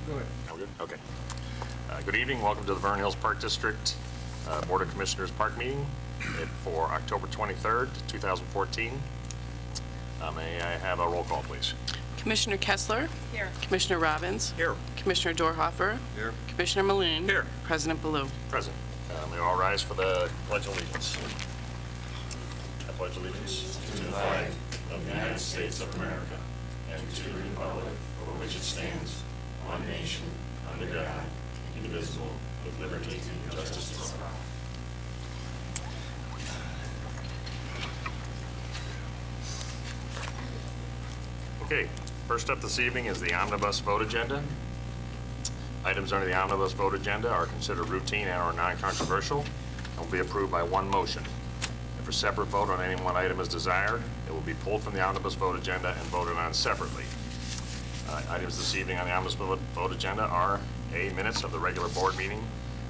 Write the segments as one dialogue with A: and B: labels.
A: Go ahead.
B: All good? Okay. Good evening. Welcome to the Vernon Hills Park District Board of Commissioners Park Meeting for October 23rd, 2014. May I have a roll call, please?
C: Commissioner Kessler.
D: Here.
C: Commissioner Robbins.
B: Here.
C: Commissioner Dorhofer.
A: Here.
C: Commissioner Maloon.
B: Here.
C: President Ballou.
B: Present. May all rise for the Pledge of Allegiance. I pledge allegiance to the flag of the United States of America and to the republic for which it stands, one nation, under God, indivisible, with liberty and justice for all. Okay, first up this evening is the omnibus vote agenda. Items under the omnibus vote agenda are considered routine and/or non-controversial and will be approved by one motion. If a separate vote on any one item is desired, it will be pulled from the omnibus vote agenda and voted on separately. Items this evening on the omnibus vote agenda are A, minutes of the regular board meeting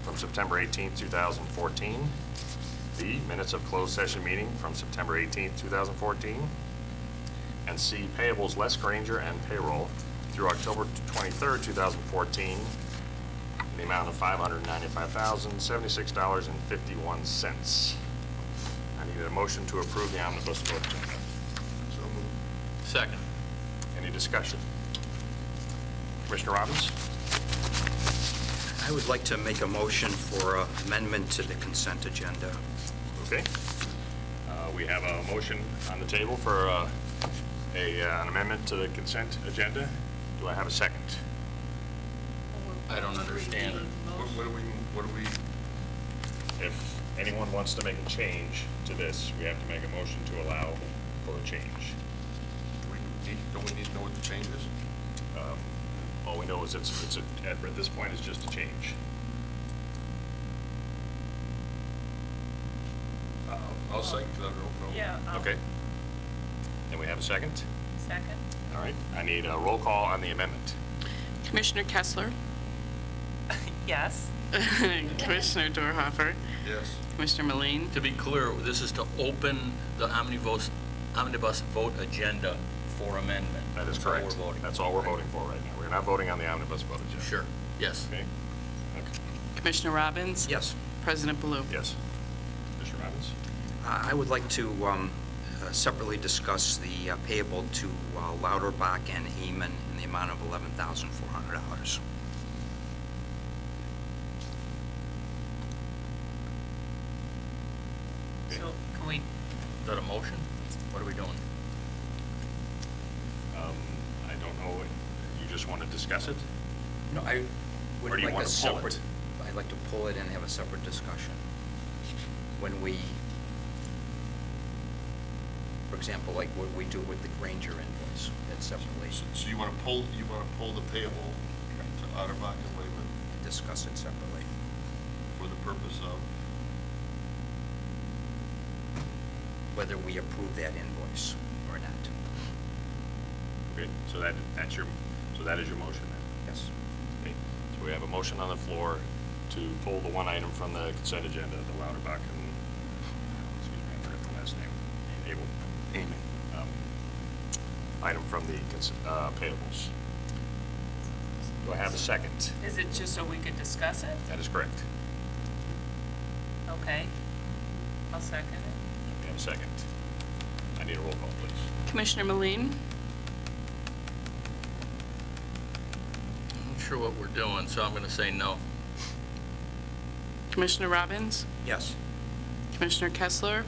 B: from September 18, 2014. B, minutes of closed session meeting from September 18, 2014. And C, payables Les Granger and payroll through October 23, 2014, in the amount of $595,076.51. I need a motion to approve the omnibus vote agenda.
A: So moved.
E: Second.
B: Any discussion? Commissioner Robbins?
F: I would like to make a motion for amendment to the consent agenda.
B: Okay. We have a motion on the table for an amendment to the consent agenda. Do I have a second?
E: I don't understand.
A: What do we,
B: If anyone wants to make a change to this, we have to make a motion to allow for a change.
A: don't we need to know what the change is?
B: All we know is at this point, it's just a change.
A: I'll second, because I don't know.
D: Yeah.
B: Okay. And we have a second?
D: Second.
B: All right. I need a roll call on the amendment.
C: Commissioner Kessler.
D: Yes.
C: Commissioner Dorhofer.
A: Yes.
C: Commissioner Maloon.
E: To be clear, this is to open the omnibus vote agenda for amendment.
B: That is
E: That's all
B: correct.
E: we're voting.
B: That's all we're voting for right now. We're not voting on the omnibus vote agenda.
E: Sure. Yes.
B: Okay. Okay.
C: Commissioner Robbins.
F: Yes.
C: President Ballou.
B: Yes. Commissioner Robbins?
F: I would like to separately discuss the payable to Lauterbach and Heeman in the amount of $11,400.
D: So can we,
E: Is that a motion? What are we doing?
B: I don't know. You just want to discuss it?
F: No, I would
B: Or do you
F: like
B: want
F: a
B: to pull it?
F: separate. I'd like to pull it and have a separate discussion. When we, for example, like what we do with the Granger invoice, that's separately,
A: So you want to pull the payable to Lauterbach and Lehman
F: and discuss it separately.
A: for the purpose of,
F: Whether we approve that invoice or not.
B: Okay. So that is your motion then?
F: Yes.
B: Okay. So we have a motion on the floor to pull the one item from the consent agenda, the Lauterbach and, excuse me, I forgot the last name. Amen. Item from the payables. Do I have a second?
D: is it just so we could discuss it?
B: That is correct.
D: Okay. I'll second it.
B: We have a second. I need a roll call, please.
C: Commissioner Maloon.
E: I'm not sure what we're doing, so I'm going to say no.
C: Commissioner Robbins.
F: Yes.
C: Commissioner Kessler.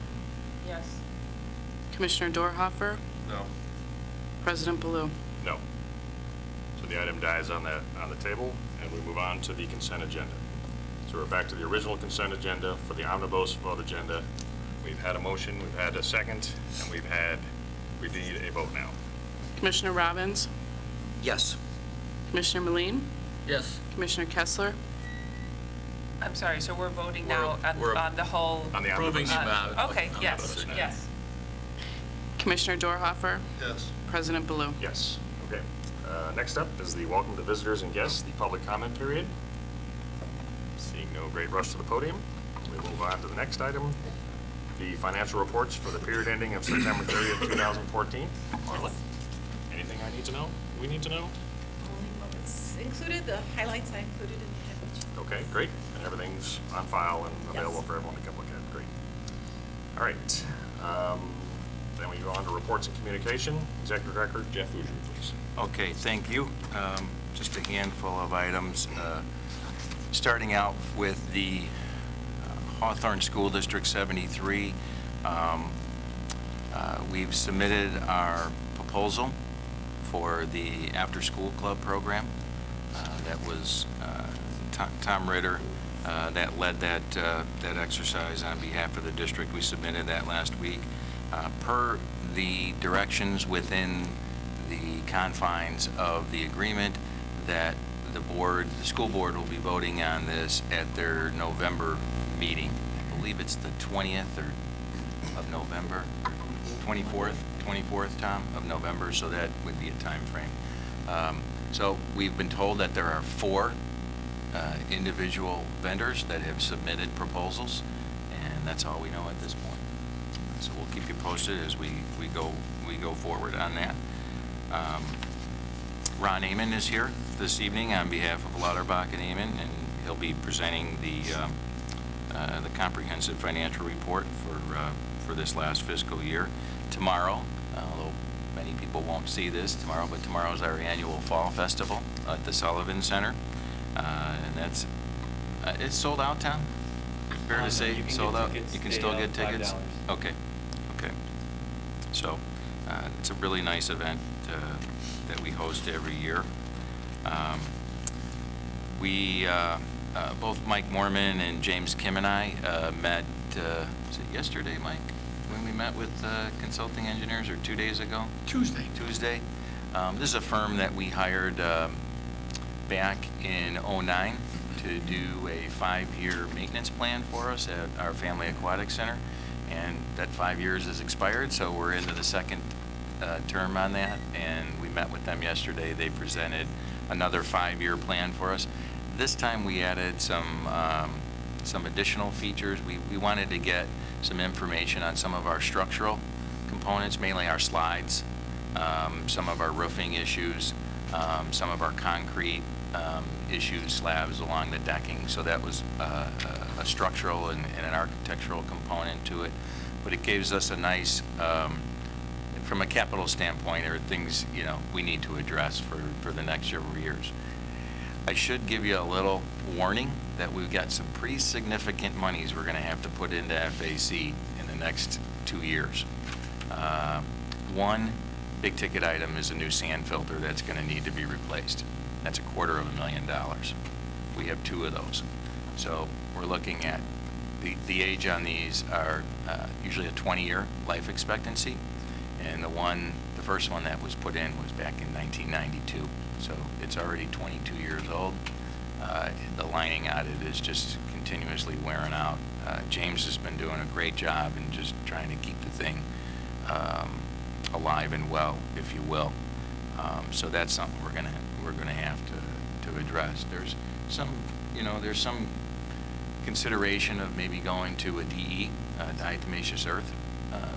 D: Yes.
C: Commissioner Dorhofer.
A: no.
C: President Ballou.
B: No. So the item dies on the table, and we move on to the consent agenda. So we're back to the original consent agenda for the omnibus vote agenda. We've had a motion, we've had a second, and we need a vote now.
C: Commissioner Robbins.
F: Yes.
C: Commissioner Maloon.
E: Yes.
C: Commissioner Kessler.
D: I'm sorry, so we're voting now
E: we're
D: on the whole.
B: On the
E: Approving
B: omnibus.
E: the amount.
D: Okay, yes,
B: omnibus now.
D: yes.
C: Commissioner Dorhofer.
A: Yes.
C: President Ballou.
B: Yes. Okay. Next up is the welcome to visitors and guests, the public comment period. Seeing no great rush to the podium, we move on to the next item, the financial reports for the period ending of September 30th, 2014. Marla, anything I need to know? We need to know?
D: Only what was
G: included, the highlights I included in the package.
B: Okay, great. And everything's on file and available
G: Yes.
B: for everyone to come look at. Great. All right. Then we go on to reports and communication. Executive Director Jeff Ujri, please.
H: Okay, thank you. Just a handful of items. Starting out with the Hawthorne School District 73. We've submitted our proposal for the after-school club program. That was Tom Ritter that led that exercise on behalf of the district. We submitted that last week. Per the directions within the confines of the agreement, that the school board will be voting on this at their November meeting. I believe it's the 20th of November, 24th, Tom, of November, so that would be a time frame. So we've been told that there are 4 individual vendors that have submitted proposals, and that's all we know at this point. So we'll keep you posted as we go forward on that. Ron Amon is here this evening on behalf of Lauterbach and Amon, and he'll be presenting the comprehensive financial report for this last fiscal year. Tomorrow, although many people won't see this tomorrow, but tomorrow is our annual fall festival at the Sullivan Center, and that's it's sold out, Tom? Fair to say, sold out? You can still get tickets? Okay. So it's a really nice event that we host every year. We, both Mike Mormon and James Kim and I met, was it yesterday, Mike? When we met with consulting engineers, or 2 days ago?
E: Tuesday.
H: This is a firm that we hired back in '09 to do a 5-year maintenance plan for us at our Family Aquatic Center. And that 5 years has expired, so we're into the second term on that. And we met with them yesterday. They presented another 5-year plan for us. This time we added some additional features. We wanted to get some information on some of our structural components, mainly our slides, some of our roofing issues, some of our concrete issues, slabs along the decking. So that was a structural and an architectural component to it. But it gives us a nice, from a capital standpoint, there are things we need to address for the next several years. I should give you a little warning that we've got some pretty significant monies we're going to have to put into FAC in the next 2 years. One big ticket item is a new sand filter that's going to need to be replaced. That's $250,000. We have 2 of those. So we're looking at the age on these are usually a 20-year life expectancy, and the first one that was put in was back in 1992. So it's already 22 years old. The lining on it is just continuously wearing out. James has been doing a great job in just trying to keep the thing alive and well, if you will. So that's something we're gonna have to address. There's some consideration of maybe going to a DE, diatomaceous earth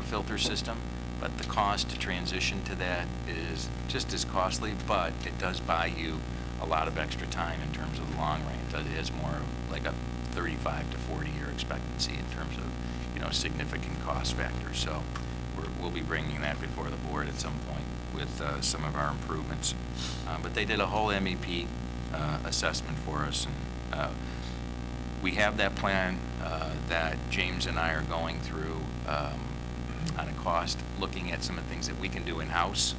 H: filter system, but the cost to transition to that is just as costly, but it does buy you a lot of extra time in terms of the long range. It is more like a 35 to 40-year expectancy in terms of significant cost factors. So we'll be bringing that before the board at some point with some of our improvements. But they did a whole MEP assessment for us. And, we have that plan that James and I are going through on a cost, looking at some of the things that we can do in-house,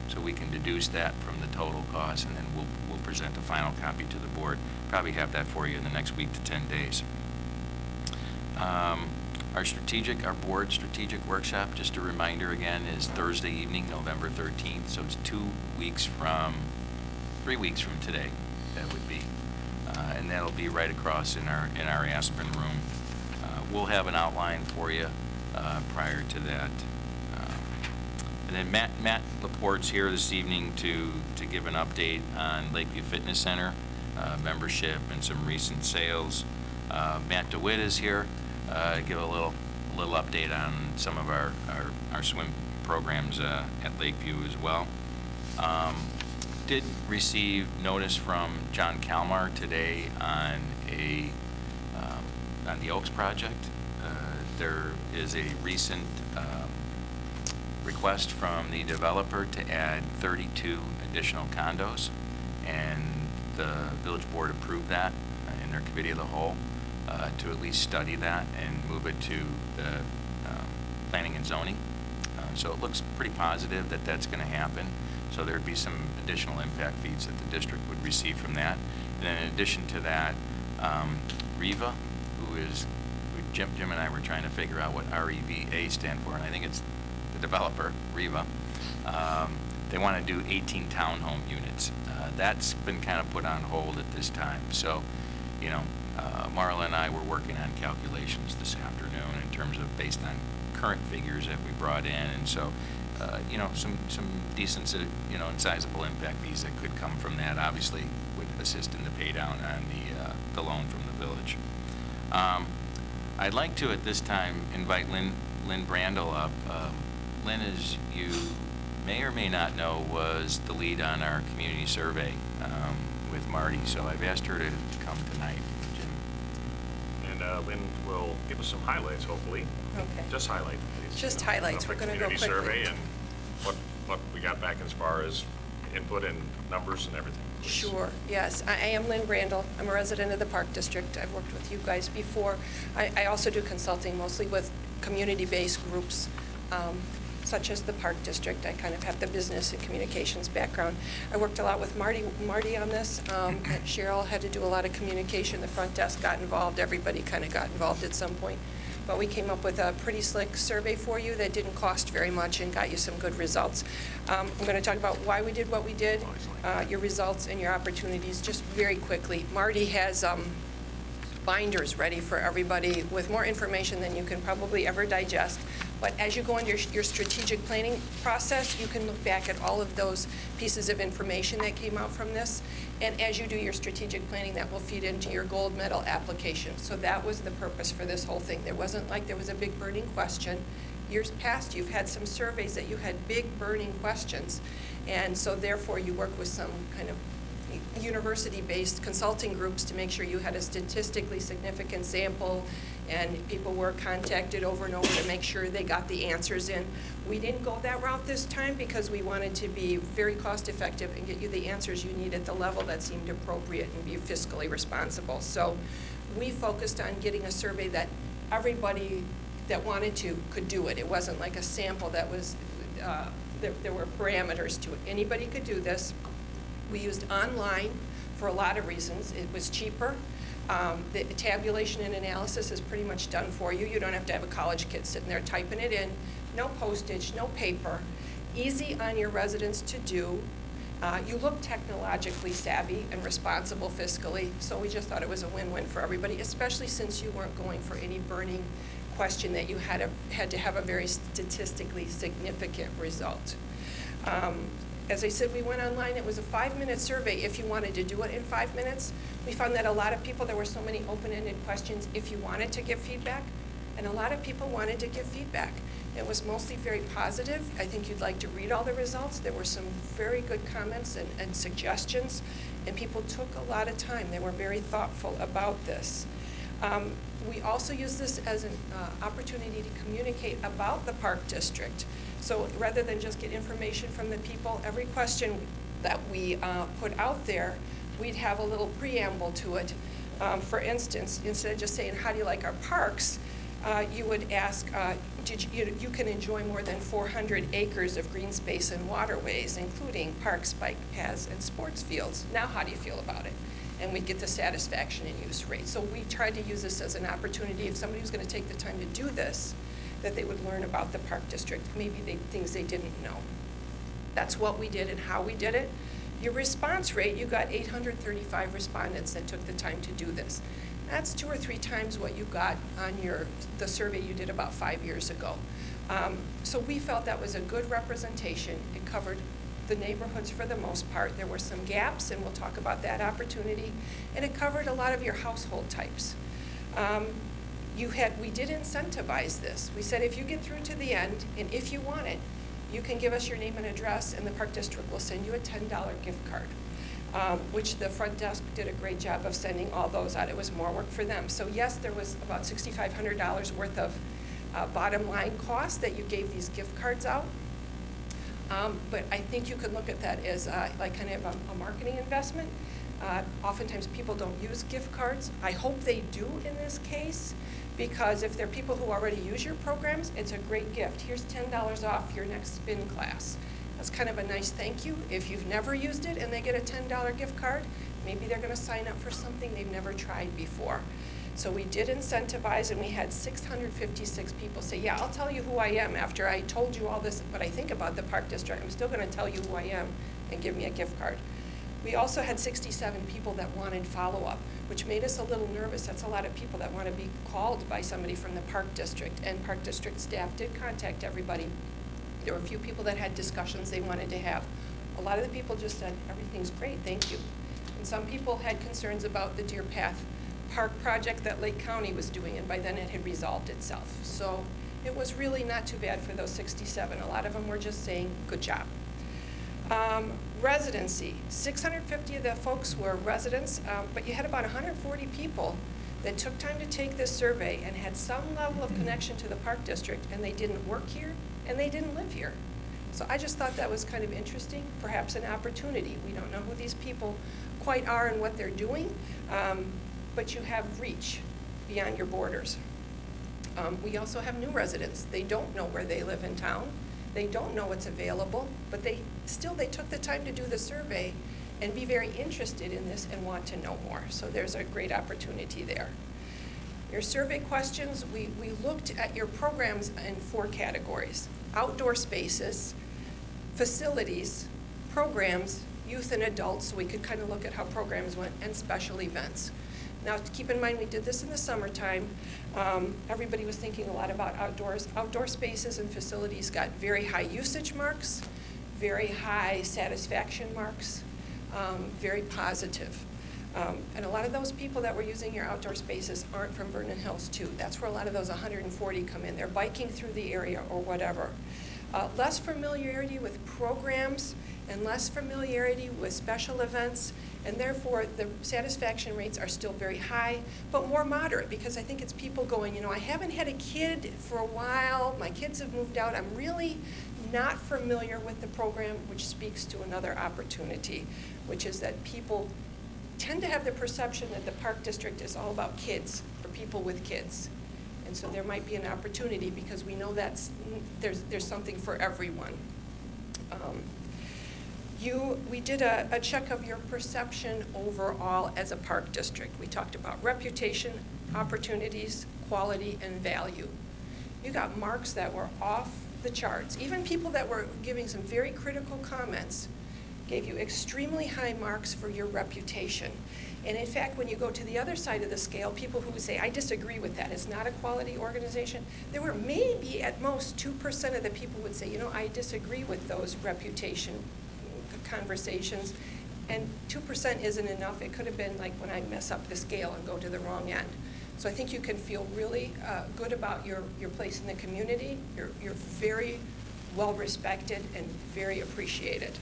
H: so we can deduce that from the total cost, and then we'll present a final copy to the board. Probably have that for you in the next week to 10 days. Our board strategic workshop, just a reminder again, is Thursday evening, November 13th. So it's 3 weeks from today. That would be, and that'll be right across in our Aspen room. We'll have an outline for you prior to that. And then Matt Laporte's here this evening to give an update on Lakeview Fitness Center membership and some recent sales. Matt DeWitt is here to give a little update on some of our swim programs at Lakeview as well. did receive notice from John Kalmar today on on the Oaks project. There is a recent request from the developer to add 32 additional condos, and the village board approved that in their committee of the whole to at least study that and move it to the planning and zoning. So it looks pretty positive that that's going to happen. So there'd be some additional impact fees that the district would receive from that. And then in addition to that, REVA, Jim and I were trying to figure out what REVA stand for, and I think it's the developer, REVA. They want to do 18 townhome units. That's been kind of put on hold at this time. So, you know, Marla and I were working on calculations this afternoon in terms of based on current figures that we brought in, and so, you know, some decent, you know, and sizable impact fees that could come from that obviously would assist in the pay down on the loan from the village. I'd like to, at this time, invite Lynn Brandel up. Lynn, as you may or may not know, was the lead on our community survey with Marty, so I've asked her to come tonight, Jim.
B: And Lynn will give us some highlights, hopefully.
I: Okay.
B: Just highlight, please.
I: Just highlights.
B: Of
I: We're
B: the
I: going to go quickly.
B: community survey and what we got back as far as input and numbers and everything, please.
I: Sure, yes. I am Lynn Brandel. I'm a resident of the Park District. I've worked with you guys before. I also do consulting mostly with community-based groups, such as the Park District. I kind of have the business and communications background. I worked a lot with Marty on this. Cheryl had to do a lot of communication. The front desk got involved. Everybody kind of got involved at some point. But we came up with a pretty slick survey for you that didn't cost very much and got you some good results. I'm going to talk about why we did what we did, your results, and your opportunities just very quickly. Marty has binders ready for everybody with more information than you can probably ever digest. But as you go into your strategic planning process, you can look back at all of those pieces of information that came out from this. And as you do your strategic planning, that will feed into your gold medal application. So that was the purpose for this whole thing. There wasn't like there was a big burning question. Years past, you've had some surveys that you had big burning questions. And so therefore, you work with some kind of university-based consulting groups to make sure you had a statistically significant sample, and people were contacted over and over to make sure they got the answers in. We didn't go that route this time because we wanted to be very cost-effective and get you the answers you need at the level that seemed appropriate and be fiscally responsible. So we focused on getting a survey that everybody that wanted to could do it. It wasn't like a sample that was, there were parameters to it. Anybody could do this. We used online for a lot of reasons. It was cheaper. The tabulation and analysis is pretty much done for you. You don't have to have a college kid sitting there typing it in. No postage, no paper. Easy on your residents to do. You look technologically savvy and responsible fiscally, so we just thought it was a win-win for everybody, especially since you weren't going for any burning question that you had to have a very statistically significant result. As I said, we went online. It was a 5-minute survey if you wanted to do it in 5 minutes. We found that a lot of people, there were so many open-ended questions if you wanted to give feedback, and a lot of people wanted to give feedback. It was mostly very positive. I think you'd like to read all the results. There were some very good comments and suggestions, and people took a lot of time. They were very thoughtful about this. We also use this as an opportunity to communicate about the Park District. So rather than just get information from the people, every question that we put out there, we'd have a little preamble to it. For instance, instead of just saying, how do you like our parks, you would ask, you can enjoy more than 400 acres of green space and waterways, including parks, bike paths, and sports fields. Now how do you feel about it? And we'd get the satisfaction and use rate. So we tried to use this as an opportunity. If somebody was going to take the time to do this, that they would learn about the Park District, maybe things they didn't know. That's what we did and how we did it. Your response rate, you got 835 respondents that took the time to do this. That's 2 or 3 times what you got on the survey you did about 5 years ago. So we felt that was a good representation. It covered the neighborhoods for the most part. There were some gaps, and we'll talk about that opportunity. And it covered a lot of your household types. We did incentivize this. We said if you get through to the end, and if you want it, you can give us your name and address, and the Park District will send you a $10 gift card, which the front desk did a great job of sending all those out. It was more work for them. So yes, there was about $6,500 worth of bottom line costs that you gave these gift cards out. But I think you could look at that as like kind of a marketing investment. Oftentimes people don't use gift cards. I hope they do in this case, because if they're people who already use your programs, it's a great gift. Here's $10 off your next spin class. That's kind of a nice thank you. If you've never used it and they get a $10 gift card, maybe they're going to sign up for something they've never tried before. So we did incentivize, and we had 656 people say, yeah, I'll tell you who I am after I told you all this, what I think about the Park District. I'm still going to tell you who I am and give me a gift card. We also had 67 people that wanted follow-up, which made us a little nervous. That's a lot of people that want to be called by somebody from the Park District, and Park District staff did contact everybody. There were a few people that had discussions they wanted to have. A lot of the people just said, everything's great, thank you. And some people had concerns about the Deer Path Park project that Lake County was doing, and by then it had resolved itself. So it was really not too bad for those 67. A lot of them were just saying, good job. Residency, 650 of the folks were residents, but you had about 140 people that took time to take this survey and had some level of connection to the Park District, and they didn't work here and they didn't live here. So I just thought that was kind of interesting, perhaps an opportunity. We don't know who these people quite are and what they're doing, but you have reach beyond your borders. We also have new residents. They don't know where they live in town. They don't know what's available, but they took the time to do the survey and be very interested in this and want to know more. So there's a great opportunity there. Your survey questions, we looked at your programs in 4 categories: outdoor spaces, facilities, programs, youth and adults, so we could kind of look at how programs went, and special events. Now, keep in mind, we did this in the summertime. Everybody was thinking a lot about outdoors. Outdoor spaces and facilities got very high usage marks, very high satisfaction marks, very positive. And a lot of those people that were using your outdoor spaces aren't from Vernon Hills too. That's where a lot of those 140 come in. They're biking through the area or whatever. Less familiarity with programs and less familiarity with special events, and therefore the satisfaction rates are still very high, but more moderate, because I think it's people going, you know, I haven't had a kid for a while, my kids have moved out, I'm really not familiar with the program, which speaks to another opportunity, which is that people tend to have the perception that the Park District is all about kids, or people with kids. And so there might be an opportunity, because we know there's something for everyone. We did a check of your perception overall as a Park District. We talked about reputation, opportunities, quality, and value. You got marks that were off the charts. Even people that were giving some very critical comments gave you extremely high marks for your reputation. And in fact, when you go to the other side of the scale, people who would say, I disagree with that, it's not a quality organization, there were maybe at most 2% of the people would say, you know, I disagree with those reputation conversations, and 2% isn't enough. It could have been like when I mess up the scale and go to the wrong end. So I think you can feel really good about your place in the community. You're very well respected and very appreciated.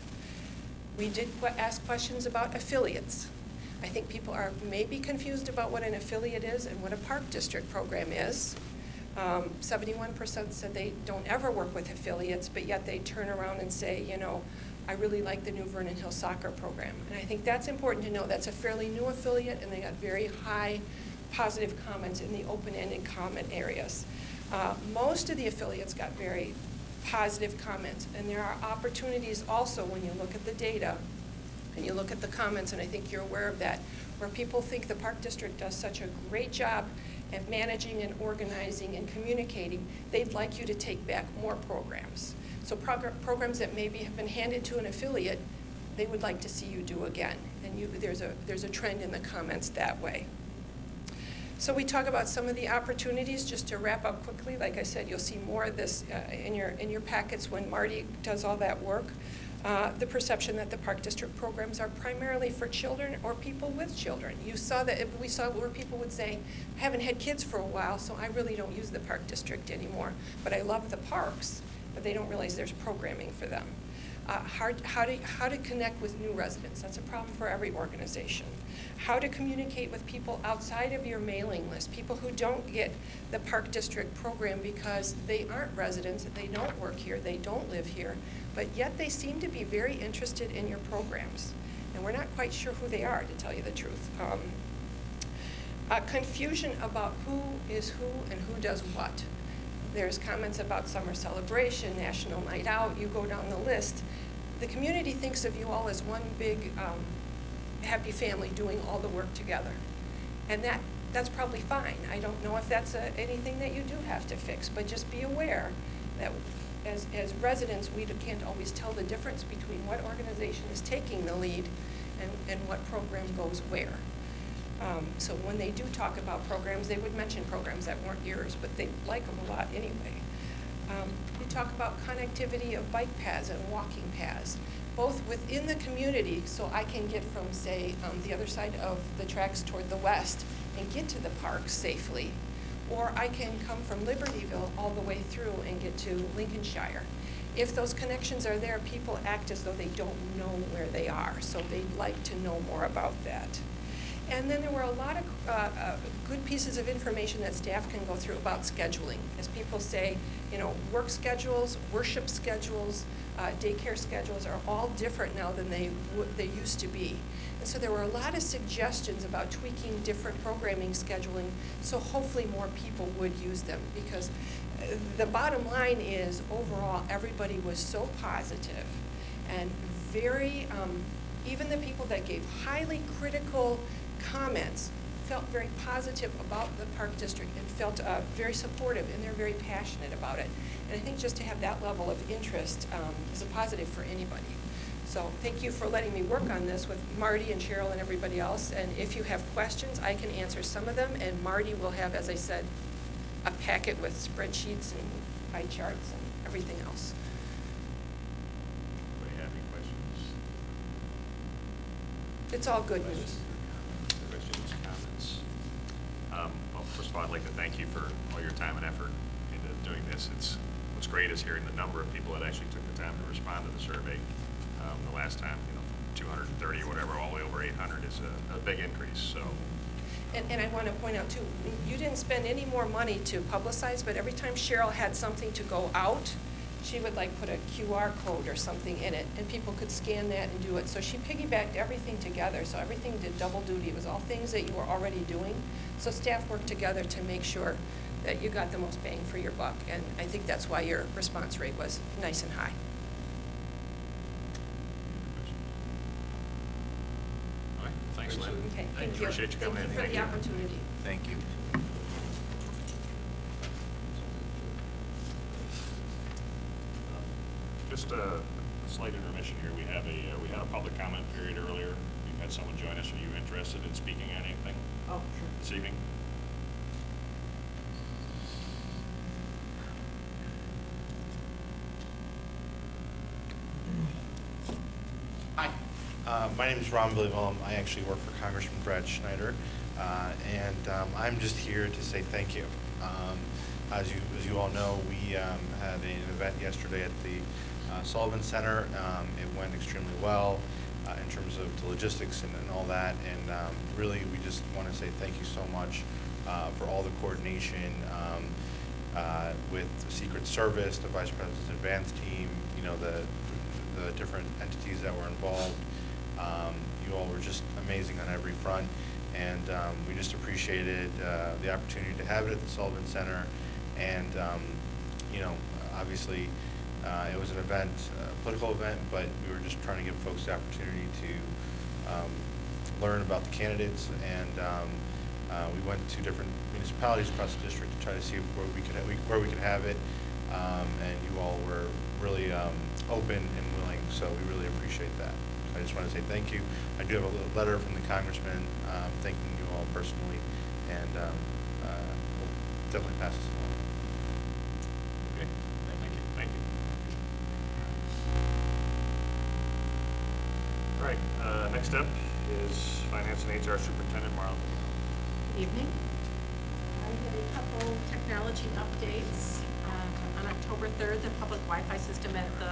I: We did ask questions about affiliates. I think people are maybe confused about what an affiliate is and what a Park District program is. 71% said they don't ever work with affiliates, but yet they turn around and say, you know, I really like the new Vernon Hills soccer program. And I think that's important to know. That's a fairly new affiliate, and they got very high positive comments in the open-ended comment areas. Most of the affiliates got very positive comments, and there are opportunities also when you look at the data and you look at the comments, and I think you're aware of that, where people think the Park District does such a great job at managing and organizing and communicating, they'd like you to take back more programs. So programs that maybe have been handed to an affiliate, they would like to see you do again. And there's a trend in the comments that way. So we talk about some of the opportunities, just to wrap up quickly. Like I said, you'll see more of this in your packets when Marty does all that work. The perception that the Park District programs are primarily for children or people with children. We saw where people would say, I haven't had kids for a while, so I really don't use the Park District anymore, but I love the parks. but they don't realize there's programming for them. How to connect with new residents. That's a problem for every organization. How to communicate with people outside of your mailing list, people who don't get the Park District program because they aren't residents, they don't work here, they don't live here, but yet they seem to be very interested in your programs. And we're not quite sure who they are, to tell you the truth. Confusion about who is who and who does what. There's comments about summer celebration, National Night Out, you go down the list. The community thinks of you all as one big happy family doing all the work together. And that's probably fine. I don't know if that's anything that you do have to fix, but just be aware that as residents, we can't always tell the difference between what organization is taking the lead and what program goes where. So when they do talk about programs, they would mention programs that weren't yours, but they like them a lot anyway. We talk about connectivity of bike paths and walking paths, both within the community, so I can get from, say, the other side of the tracks toward the west and get to the park safely, or I can come from Libertyville all the way through and get to Lincolnshire. If those connections are there, people act as though they don't know where they are, so they'd like to know more about that. And then there were a lot of good pieces of information that staff can go through about scheduling. As people say, you know, work schedules, worship schedules, daycare schedules are all different now than they used to be. And so there were a lot of suggestions about tweaking different programming scheduling, so hopefully more people would use them, because the bottom line is overall everybody was so positive and very, even the people that gave highly critical comments felt very positive about the Park District and felt very supportive, and they're very passionate about it. And I think just to have that level of interest is a positive for anybody. So thank you for letting me work on this with Marty and Cheryl and everybody else. And if you have questions, I can answer some of them, and Marty will have, as I said, a packet with spreadsheets and pie charts and everything else.
B: Anybody have any questions?
I: It's all good news.
B: Questions, comments? Well, first of all, I'd like to thank you for all your time and effort into doing this. What's great is hearing the number of people that actually took the time to respond to the survey. The last time, from 230 or whatever, all the way over 800 is a big increase. So.
I: And I want to point out too, you didn't spend any more money to publicize, but every time Cheryl had something to go out, she would like put a QR code or something in it, and people could scan that and do it. So she piggybacked everything together, so everything did double duty. It was all things that you were already doing. So staff worked together to make sure that you got the most bang for your buck, and I think that's why your response rate was nice and high.
B: All right, thanks, Lynn.
I: Okay, thank you.
B: Appreciate you coming in.
I: Thank you for the opportunity.
H: Thank you.
B: Just a slight intermission here. We had a public comment period earlier. We've had someone join us. Are you interested in speaking on anything?
G: Oh, sure.
B: This evening?
J: Hi, my name is Ron Villaville. I actually work for Congressman Brad Schneider, and I'm just here to say thank you. As you all know, we had an event yesterday at the Sullivan Center. It went extremely well in terms of the logistics and all that, and really we just want to say thank you so much for all the coordination with the Secret Service, the Vice President's advance team, the different entities that were involved. You all were just amazing on every front, and we just appreciated the opportunity to have it at the Sullivan Center. And obviously it was an event, a political event, but we were just trying to give folks the opportunity to learn about the candidates. And we went to different municipalities across the district to try to see where we could have it. And you all were really open and willing, so we really appreciate that. So I just want to say thank you. I do have a little letter from the congressman thanking you all personally, and we'll definitely pass this along.
B: Okay. Thank you. Thank you. All right. Next up is Finance and HR Superintendent Marlon.
G: Good evening. I have a couple technology updates. on October 3rd, the public Wi-Fi system at the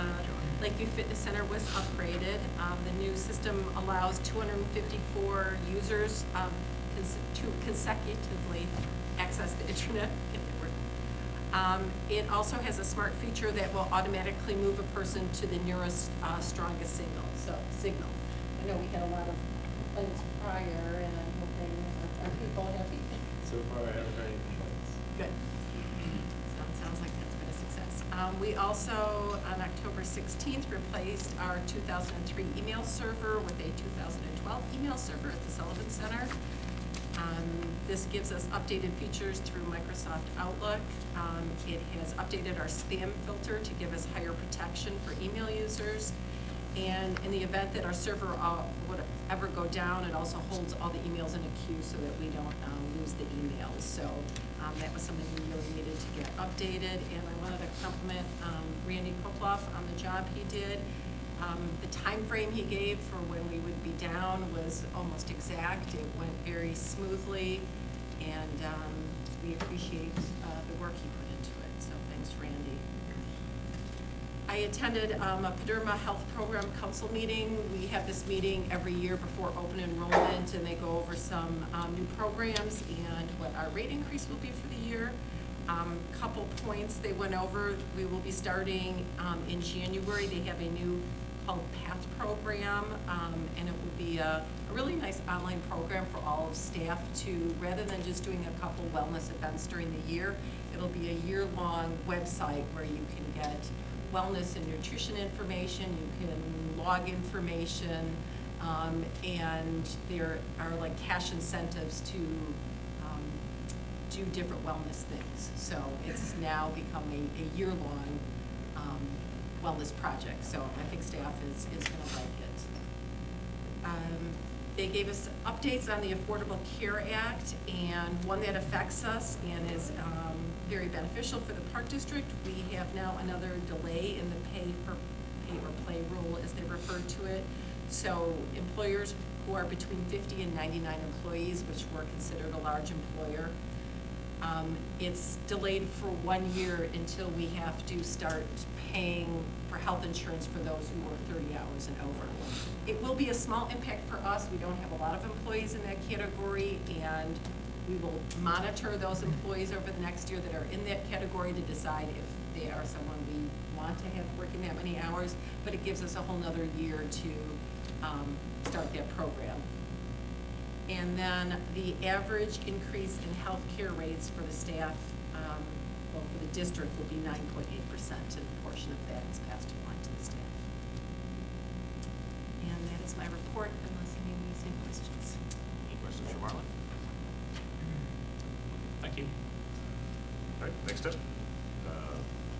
G: Lakeview Fitness Center was upgraded. The new system allows 254 users to consecutively access the internet. Get that word. It also has a smart feature that will automatically move a person to the nearest strongest signal. I know we had a lot of complaints prior, and I'm hoping our people are happy.
K: So far, I haven't heard any complaints.
G: Good. So it sounds like that's been a success. We also, on October 16th, replaced our 2003 email server with a 2012 email server at the Sullivan Center. This gives us updated features through Microsoft Outlook. It has updated our spam filter to give us higher protection for email users. And in the event that our server would ever go down, it also holds all the emails in a queue so that we don't lose the emails. So that was something we really needed to get updated. And I wanted to compliment Randy Koploff on the job he did. The time frame he gave for when we would be down was almost exact. It went very smoothly, and we appreciate the work he put into it. So thanks, Randy. I attended a Paderma Health Program Council meeting. We have this meeting every year before open enrollment, and they go over some new programs and what our rate increase will be for the year. Couple points they went over. We will be starting in January. They have a new called PATH program, and it will be a really nice online program for all of staff to, rather than just doing a couple wellness events during the year, it'll be a year-long website where you can get wellness and nutrition information, you can log information, and there are like cash incentives to do different wellness things. So it's now become a year-long wellness project. So I think staff is gonna like it. They gave us updates on the Affordable Care Act, and one that affects us and is very beneficial for the Park District. We have now another delay in the pay or play rule, as they refer to it. So employers who are between 50 and 99 employees, which we're considered a large employer, it's delayed for 1 year until we have to start paying for health insurance for those who work 30 hours and over. It will be a small impact for us. We don't have a lot of employees in that category, and we will monitor those employees over the next year that are in that category to decide if they are someone we want to have working that many hours, but it gives us a whole nother year to start that program. And then the average increase in health care rates for the staff, for the district, will be 9.8%, and a portion of that is passed along to the staff. And that is my report, unless anyone has any questions.
B: Any questions for Marlon? Thank you. All right, next up,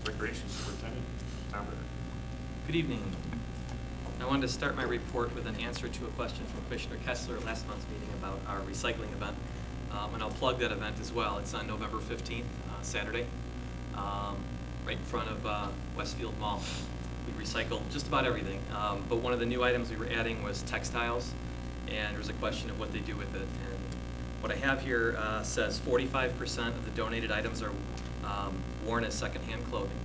B: Recreation Superintendent Tom Ritter.
K: Good evening. I wanted to start my report with an answer to a question from Commissioner Kessler last month's meeting about our recycling event. And I'll plug that event as well. It's on November 15th, Saturday, right in front of Westfield Mall. We recycle just about everything. But one of the new items we were adding was textiles, and there was a question of what they do with it. And what I have here says 45% of the donated items are worn as secondhand clothing.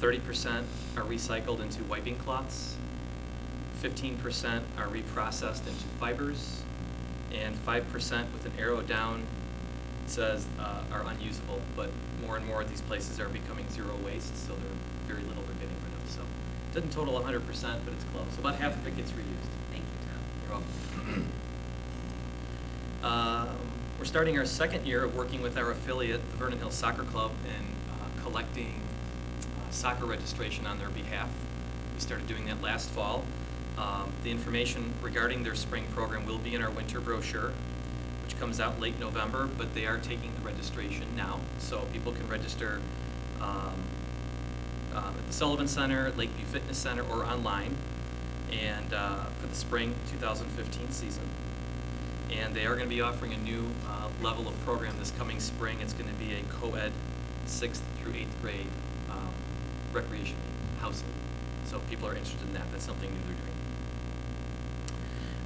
K: 30% are recycled into wiping cloths. 15% are reprocessed into fibers, and 5% with an arrow down says are unusable. But more and more of these places are becoming zero waste, so very little they're getting rid of. So it doesn't total 100%, but it's close. So about half of it gets reused.
D: Thank you, Tom.
K: You're welcome. We're starting our second year of working with our affiliate, the Vernon Hills Soccer Club, and collecting soccer registration on their behalf. We started doing that last fall. The information regarding their spring program will be in our winter brochure, which comes out late November, but they are taking the registration now. So people can register at the Sullivan Center, Lakeview Fitness Center, or online, and for the spring 2015 season. And they are going to be offering a new level of program this coming spring. It's going to be a co-ed 6th through 8th grade recreation house league. So if people are interested in that, that's something new they're doing.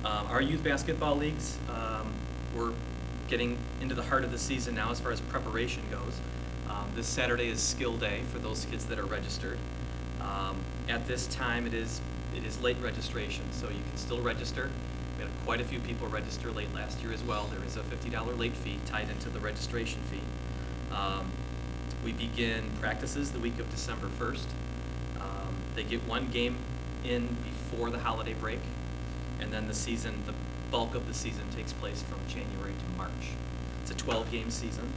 K: Our youth basketball leagues, we're getting into the heart of the season now as far as preparation goes. This Saturday is skill day for those kids that are registered. At this time, it is late registration, so you can still register. We had quite a few people register late last year as well. There is a $50 late fee tied into the registration fee. We begin practices the week of December 1st. They get one game in before the holiday break, and then the bulk of the season takes place from January to March. It's a 12-game season.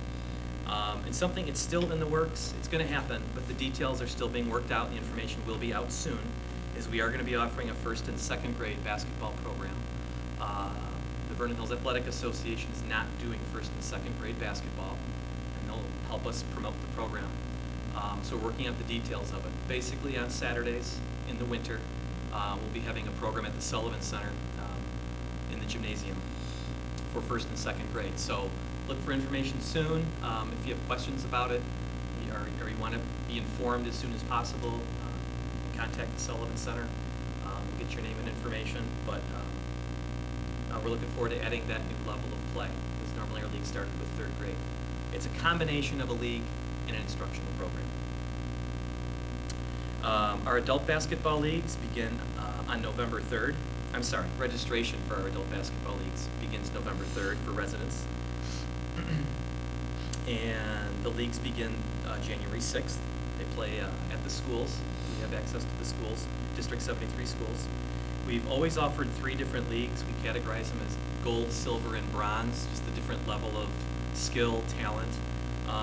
K: And something, it's still in the works, it's going to happen, but the details are still being worked out, and the information will be out soon, is we are going to be offering a first and second grade basketball program. The Vernon Hills Athletic Association is not doing first and second grade basketball, and they'll help us promote the program. So we're working out the details of it. Basically, on Saturdays in the winter, we'll be having a program at the Sullivan Center in the gymnasium for first and second grade. So look for information soon. If you have questions about it, or you want to be informed as soon as possible, you can contact the Sullivan Center. We'll get your name and information, but we're looking forward to adding that new level of play, because normally our league started with third grade. It's a combination of a league and an instructional program. Our adult basketball leagues begin on November 3rd. I'm sorry, registration for our adult basketball leagues begins November 3rd for residents. And the leagues begin January 6th. They play at the schools. We have access to the schools, District 73 schools. We've always offered 3 different leagues. We categorize them as gold, silver, and bronze, just a different level of skill, talent.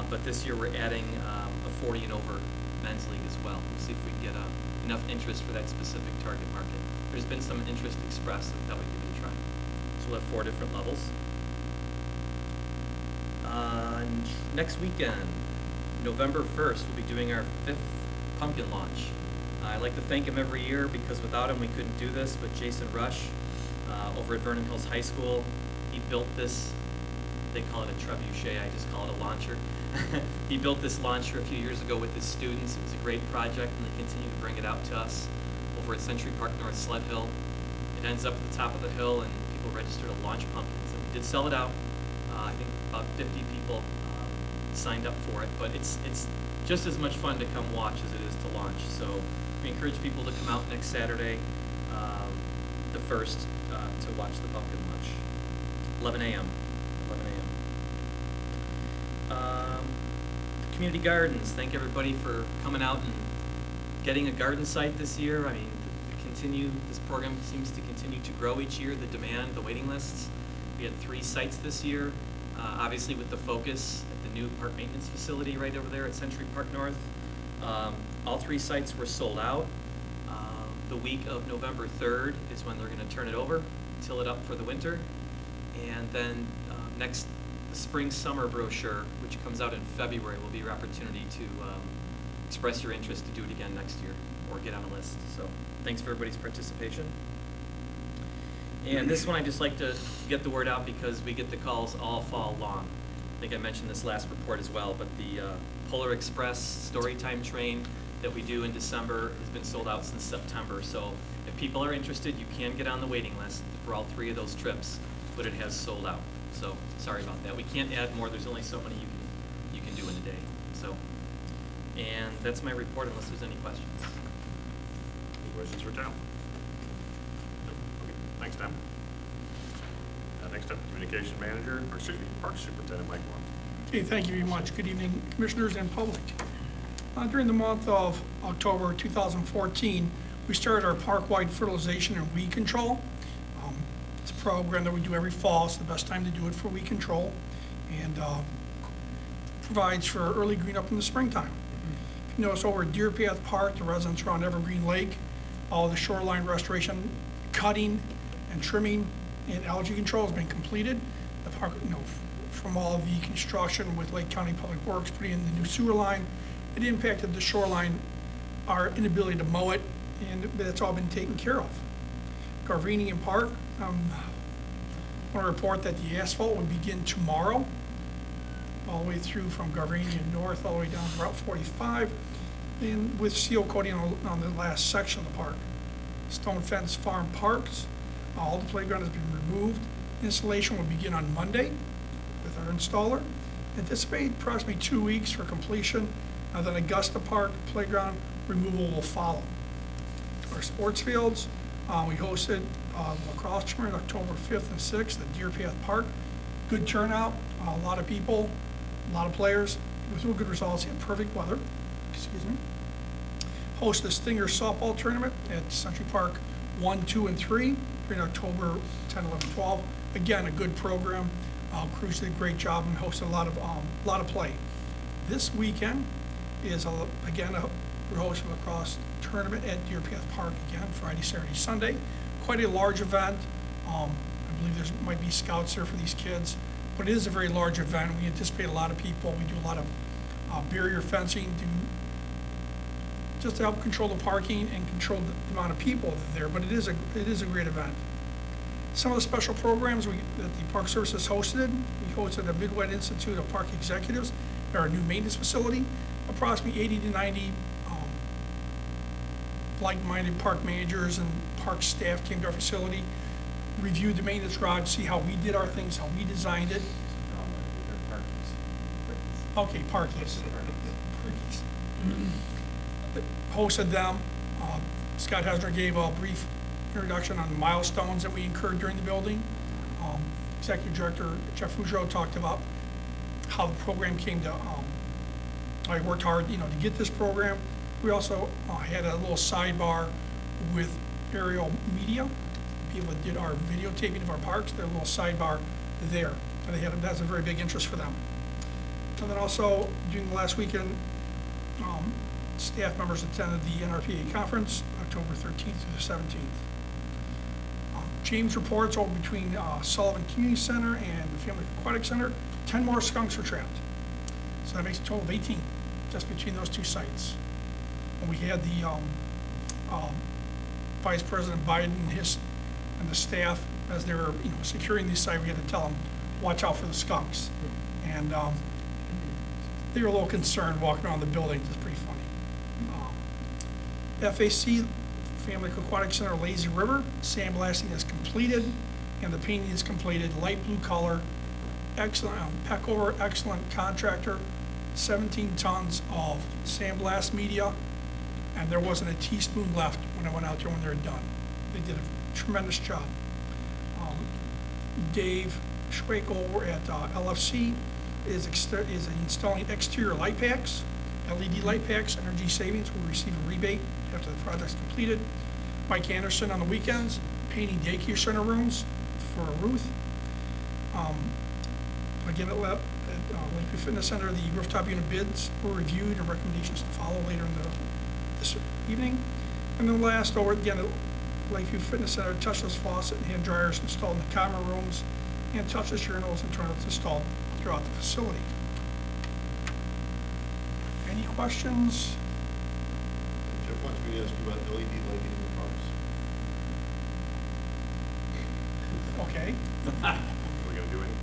K: But this year we're adding a 40 and over men's league as well. We'll see if we can get enough interest for that specific target market. There's been some interest expressed, and that we give it a try. So we'll have 4 different levels. Next weekend, November 1st, we'll be doing our 5th pumpkin launch. I like to thank him every year, because without him we couldn't do this, but Jason Rush over at Vernon Hills High School, he built this, they call it a trebuchet, I just call it a launcher. He built this launcher a few years ago with his students. It was a great project, and they continue to bring it out to us over at Century Park North Sled Hill. It ends up at the top of the hill, and people register to launch pumpkins, and we did sell it out. I think about 50 people signed up for it, but it's just as much fun to come watch as it is to launch. So we encourage people to come out next Saturday, the 1st, to watch the pumpkin launch. 11 a.m. Community gardens, thank everybody for coming out and getting a garden site this year. I mean, this program seems to continue to grow each year, the demand, the waiting lists. We had 3 sites this year, obviously with the focus at the new park maintenance facility right over there at Century Park North. All 3 sites were sold out. The week of November 3rd is when they're going to turn it over, till it up for the winter. And then the spring-summer brochure, which comes out in February, will be your opportunity to express your interest to do it again next year or get on a list. So thanks for everybody's participation. And this one, I just like to get the word out because we get the calls all fall long. I think I mentioned this last report as well, but the Polar Express Storytime train that we do in December has been sold out since September. So if people are interested, you can get on the waiting list for all 3 of those trips, but it has sold out. So sorry about that. We can't add more. There's only so many you can do in a day. So, and that's my report unless there's any questions.
B: Any questions for Tom? Nope. Okay. Thanks, Tom. Next up, Communication Manager, or excuse me, Parks Superintendent Mike Wong.
L: Okay, thank you very much. Good evening, Commissioners and public. During the month of October 2014, we started our park-wide fertilization and weed control. It's a program that we do every fall. It's the best time to do it for weed control, and provides for early green up in the springtime. If you notice over at Deer Path Park, the residents around Evergreen Lake, all the shoreline restoration, cutting and trimming and algae control has been completed. The park, from all the construction with Lake County Public Works putting in the new sewer line, it impacted the shoreline, our inability to mow it, and that's all been taken care of. Garvinian Park, I want to report that the asphalt will begin tomorrow, all the way through from Garvinian North, all the way down to Route 45, and with seal coating on the last section of the park. Stone Fence Farm Parks, all the playground has been removed. Installation will begin on Monday with our installer, Anticipate approximately 2 weeks for completion, and then Augusta Park Playground removal will follow. Our sports fields, we hosted lacrosse tournament October 5th and 6th at Deer Path Park. Good turnout, a lot of people, a lot of players, with real good results, had perfect weather. Excuse me. Host the Stinger softball tournament at Century Park 1, 2, and 3 in October 10, 11, 12. Again, a good program. Crews did a great job and hosted a lot of play. This weekend is again we're hosting a lacrosse tournament at Deer Path Park again, Friday, Saturday, Sunday. Quite a large event. I believe there might be scouts there for these kids, but it is a very large event. We anticipate a lot of people. We do a lot of barrier fencing just to help control the parking and control the amount of people that are there, but it is a great event. Some of the special programs that the Park Service has hosted, we hosted a Midwest Institute of Park Executives at our new maintenance facility. Approximately 80 to 90 like-minded park managers and park staff came to our facility, reviewed the maintenance garage, see how we did our things, how we designed it. Okay, parkies. Hosted them. Scott Hesner gave a brief introduction on the milestones that we incurred during the building. Executive Director Jeff Fougereau talked about how the program came to, I worked hard, to get this program. We also had a little sidebar with Aerial Media, people that did our videotaping of our parks. Their little sidebar there. And that's a very big interest for them. And then also, during the last weekend, staff members attended the NRPA conference, October 13th through the 17th. James reports over between Sullivan Community Center and the Family Aquatic Center, 10 more skunks were trapped. So that makes a total of 18 just between those two sites. When we had the Vice President Biden and the staff, as they were securing these sites, we had to tell them, watch out for the skunks. And they were a little concerned walking around the building. It's pretty funny. FAC, Family Aquatic Center, Lazy River, sandblasting is completed and the painting is completed. Light blue color, excellent, Peckover, excellent contractor, 17 tons of sandblast media, and there wasn't a teaspoon left when I went out there when they were done. They did a tremendous job. Dave Schwake over at LFC is installing exterior light packs, LED light packs, energy savings. We'll receive a rebate after the project's completed. Mike Anderson on the weekends, painting daycare center rooms for Ruth. Again, at Lakeview Fitness Center, the rooftop unit bids were reviewed and recommendations to follow later in this evening. And then last, over again at Lakeview Fitness Center, touchless faucet and hand dryers installed in the common rooms and touchless urinals and toilets installed throughout the facility. Any questions?
A: Jeff wants me to ask you about LED lighting in the parks.
L: Okay.
B: Are we going to do anything?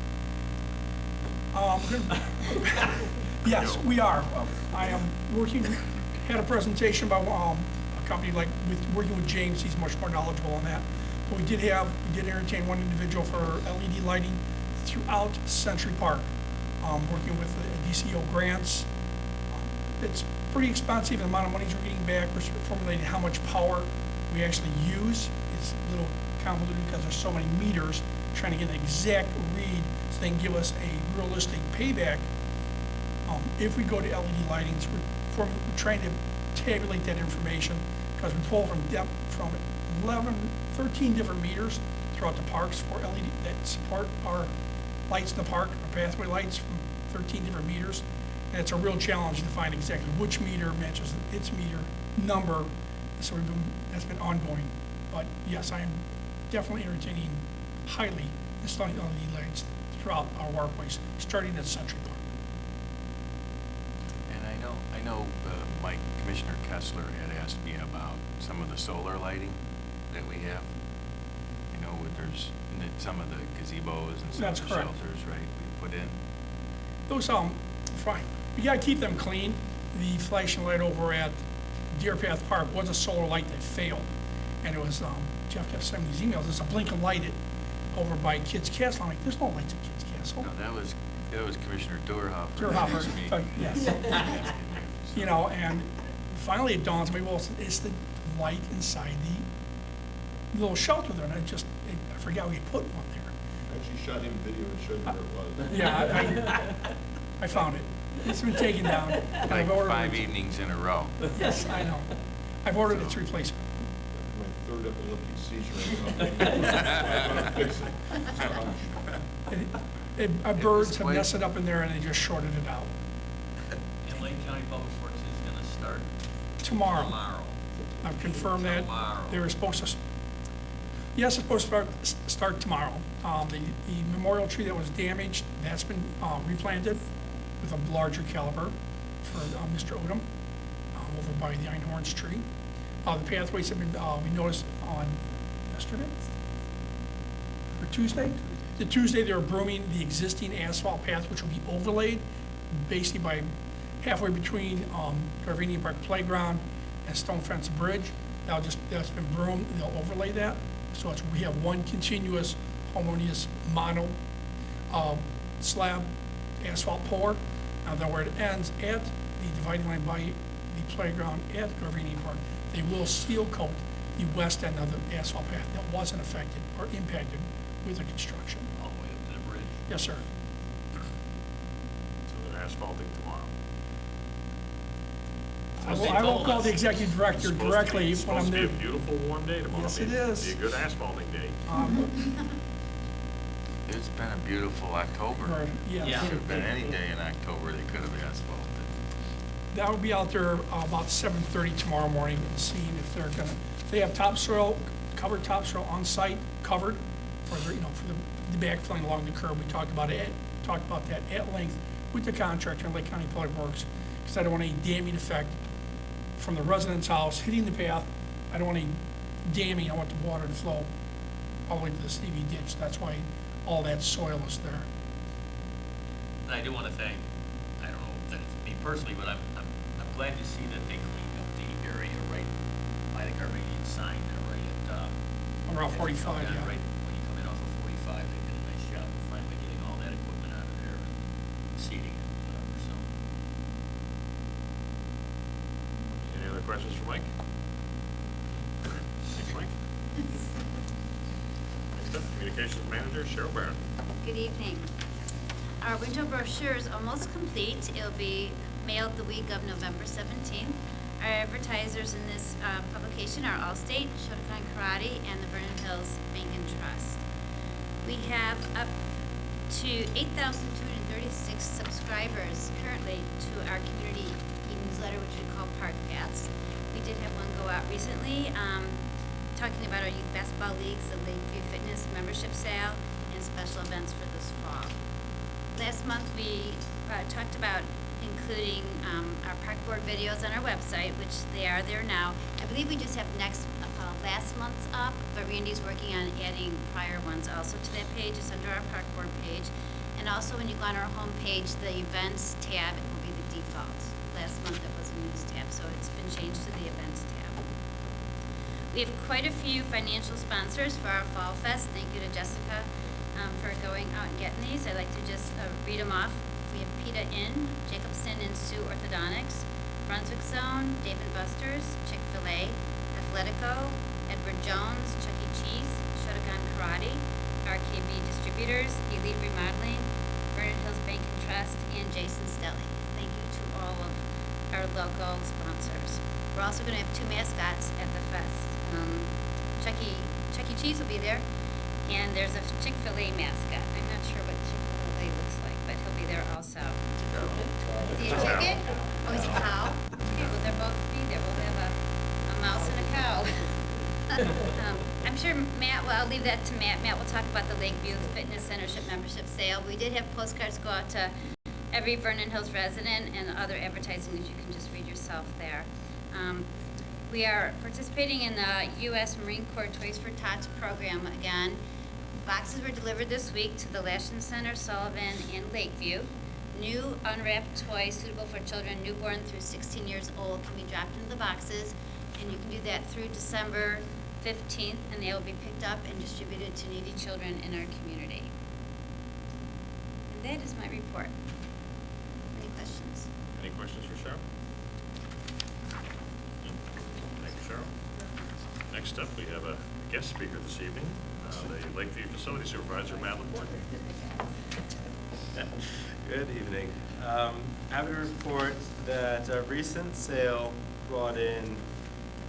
L: Yes, we are. I am had a presentation by a company working with James. He's much more knowledgeable on that. But we did entertain one individual for LED lighting throughout Century Park, working with DCO grants. It's pretty expensive, the amount of money we're getting back. We're formulating how much power we actually use. It's a little convoluted because there's so many meters, trying to get an exact read so they can give us a realistic payback. If we go to LED lighting, we're trying to tabulate that information because we pull from 13 different meters throughout the parks for LED that support our lights in the park, our pathway lights from 13 different meters. And it's a real challenge to find exactly which meter matches its meter number. So that's been ongoing. But yes, I am definitely entertaining highly installing LED lights throughout our walkways, starting at Century Park.
H: And I know Mike, Commissioner Kessler had asked me about some of the solar lighting that we have. There's some of the gazebos and some
L: That's
H: of the
L: correct.
H: shelters, right, we put in.
L: Those, fine. We gotta keep them clean. The flashing light over at Deer Path Park was a solar light that failed. And it was, Jeff kept sending these emails, there's a blinking light over by Kids Castle. I'm like, there's no lights at Kids Castle.
H: No, that was That was Commissioner Dorhofer.
L: Dorhofer,
H: Me.
L: but yes. You know, and finally it dawns on me, well, it's the light inside the little shelter there, and I forgot we put one there.
A: Actually shot him video and showed you where it was.
L: Yeah, I found it. It's been taken down. and
H: Like
L: I've ordered
H: 5
L: it.
H: evenings in a row.
L: Yes, I know. I've ordered its replacement.
A: My third epileptic seizure. I'm gonna fix it.
L: Birds have
H: quite-
L: nested up in there and they just shorted it out.
E: And Lake County Public Works is gonna start
L: Tomorrow. I've confirmed that.
E: Tomorrow.
L: They were supposed to, yes, it's supposed to start tomorrow. The memorial tree that was damaged, that's been replanted with a larger caliber for Mr. Odom over by the Einhorns tree. The pathways have been, we noticed on yesterday or Tuesday? The Tuesday, they were brooming the existing asphalt path, which will be overlaid basically by halfway between Garvinian Park Playground and Stone Fence Bridge. That's been broomed, and they'll overlay that. So we have one continuous harmonious mono slab asphalt pour. Now then where it ends at the dividing line by the playground at Garvinian Park, they will seal coat the west end of the asphalt path that wasn't affected or impacted with the construction.
E: all the way up to the bridge.
L: Yes, sir.
B: So they're asphalting tomorrow.
L: I will call the executive director directly
B: It's
L: when I'm
B: supposed to
L: there.
B: be a beautiful, warm day tomorrow.
L: Yes, it
B: Be-
L: is.
B: Be a good asphalting day.
H: It's been a beautiful October.
L: Right, yes.
E: Yeah.
H: Could have been any day in October they could have asphalted.
L: That will be out there about 7:30 tomorrow morning and seeing if they're gonna, they have topsoil, covered topsoil on site, covered for the, for the backfilling along the curb. We talked about that at length with the contractor in Lake County Public Works, because I don't want any damming effect from the resident's house hitting the path. I don't want any damming. I want the water to flow all the way to the CV ditch. That's why all that soil is there.
E: And I do want to thank, I don't know that it's me personally, but I'm glad to see that they cleaned up the area right by the Garvinian sign there, right at,
L: Around
E: as you come
L: 45,
E: down,
L: yeah.
E: right when you come in off of 45, they did a nice job of finally getting all that equipment out of there and seating it, whatever, so.
B: Any other questions for Mike? Thanks, Mike. Next up, Communications Manager Cheryl Barron.
M: Good evening. Our winter brochure is almost complete. It'll be mailed the week of November 17th. Our advertisers in this publication are Allstate, Shotokan Karate, and the Vernon Hills Bank and Trust. We have up to 8,236 subscribers currently to our community newsletter, which we call Park Paths. We did have one go out recently, talking about our youth basketball leagues, the Lakeview Fitness membership sale, and special events for this fall. Last month, we talked about including our park board videos on our website, which they are there now. I believe we just have last month's up, but Randy's working on adding prior ones also to that page. It's under our park board page. And also, when you go on our home page, the events tab will be the default. Last month, it was a news tab, so it's been changed to the events tab. We have quite a few financial sponsors for our Fall Fest. Thank you to Jessica for going out and getting these. I'd like to just read them off. We have PETA Inn, Jacobson and Sue Orthodontics, Brunswick Zone, Dave & Buster's, Chick-fil-A, Athletico, Edward Jones, Chuck E. Cheese, Shotokan Karate, RKB Distributors, Elite Remodeling, Vernon Hills Bank and Trust, and Jason's Deli. Thank you to all of our local sponsors. We're also going to have 2 mascots at the fest. Chuck E. Cheese will be there, and there's a Chick-fil-A mascot. I'm not sure what Chick-fil-A looks like, but he'll be there also. Is he a chicken? Oh, is he a cow? Okay, well, they'll both be there. We'll have a mouse and a cow. I'm sure Matt, well, I'll leave that to Matt. Matt will talk about the Lakeview Fitness Centership membership sale. We did have postcards go out to every Vernon Hills resident and other advertising that you can just read yourself there. We are participating in the U.S. Marine Corps Toys for Tots program again. Boxes were delivered this week to the Lashton Center, Sullivan, and Lakeview. New unwrapped toys suitable for children newborn through 16 years old can be dropped into the boxes, and you can do that through December 15th, and they will be picked up and distributed to needy children in our community. And That is my report. Any questions?
B: Any questions for Cheryl? Thank you, Cheryl. Next up, we have a guest speaker this evening, the Lakeview Facility Supervisor, Matt Laporte.
N: Good evening. Happy to report that a recent sale brought in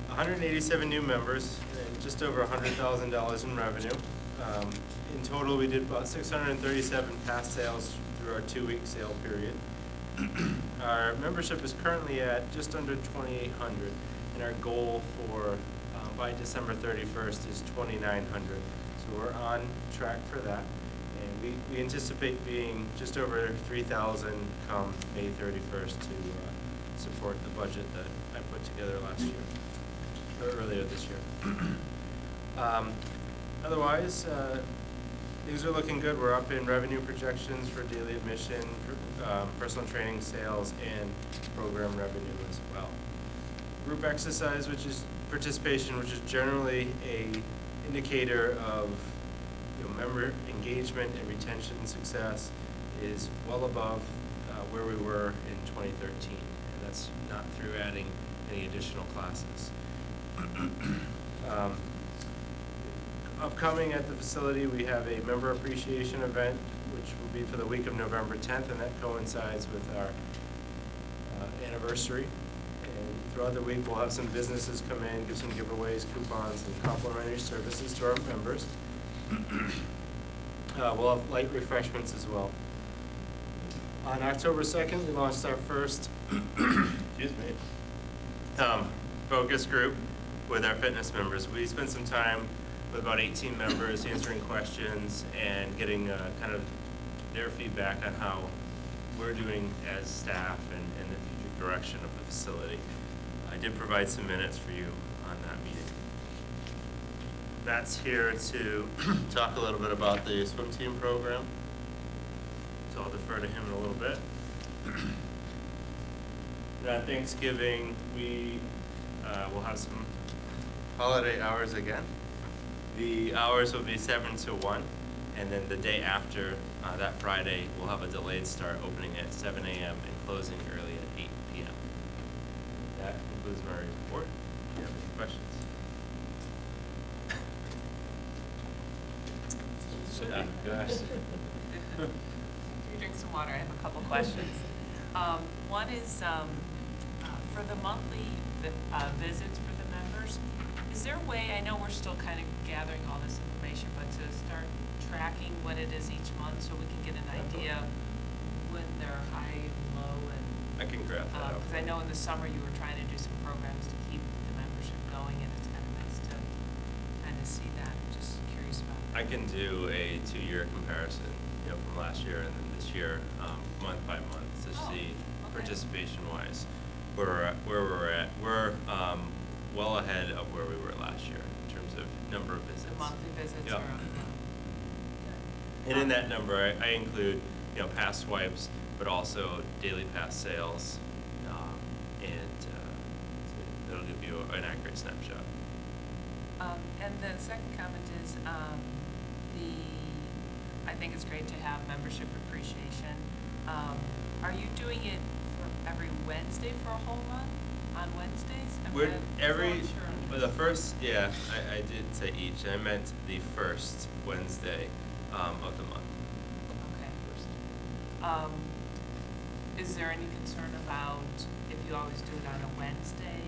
N: 187 new members and just over $100,000 in revenue. In total, we did about 637 past sales through our 2-week sale period. Our membership is currently at just under 2,800, and our goal for by December 31st is 2,900. So we're on track for that. And we anticipate being just over 3,000 come May 31st to support the budget that I put together last year, or earlier this year. Otherwise, things are looking good. We're up in revenue projections for daily admission, personal training, sales, and program revenue as well. Group exercise, which is participation, which is generally a indicator of member engagement and retention success, is well above where we were in 2013, and that's not through adding any additional classes. Upcoming at the facility, we have a member appreciation event, which will be for the week of November 10th, and that coincides with our anniversary. And throughout the week, we'll have some businesses come in, give some giveaways, coupons, and complimentary services to our members. We'll have light refreshments as well. On October 2nd, we launched our first excuse me, focus group with our fitness members. We spent some time with about 18 members answering questions and getting kind of their feedback on how we're doing as staff and the future direction of the facility. I did provide some minutes for you on that meeting. Matt's here to talk a little bit about the swim team program, so I'll defer to him in a little bit. And on Thanksgiving, we will have some holiday hours again. The hours will be 7 to 1, and then the day after, that Friday, we'll have a delayed start, opening at 7 a.m. and closing early at 8 p.m. That concludes my report. Do you have any questions?
D: Gosh. You drink some water. I have a couple questions. One is for the monthly visits for the members. Is there a way, I know we're still kind of gathering all this information, but to start tracking what it is each month so we can get an idea when they're high and low? And
N: I can grab that out.
D: Because I know in the summer you were trying to do some programs to keep the membership going, and it's kind of nice to kind of see that. I'm just curious about that.
N: I can do a 2-year comparison, from last year and then this year, month by month, to see participation-wise where we're at. We're well ahead of where we were last year in terms of number of visits.
D: The monthly visits
N: Yep.
D: are
N: And in that number, I include, past swipes, but also daily pass sales, and it'll give you an accurate snapshot.
D: And the second comment is I think it's great to have membership appreciation. Are you doing it for every Wednesday for a whole month? On Wednesdays?
N: We're the first, I did say each, I meant the first Wednesday of the month.
D: Okay, first. Is there any concern about if you always do it on a Wednesday,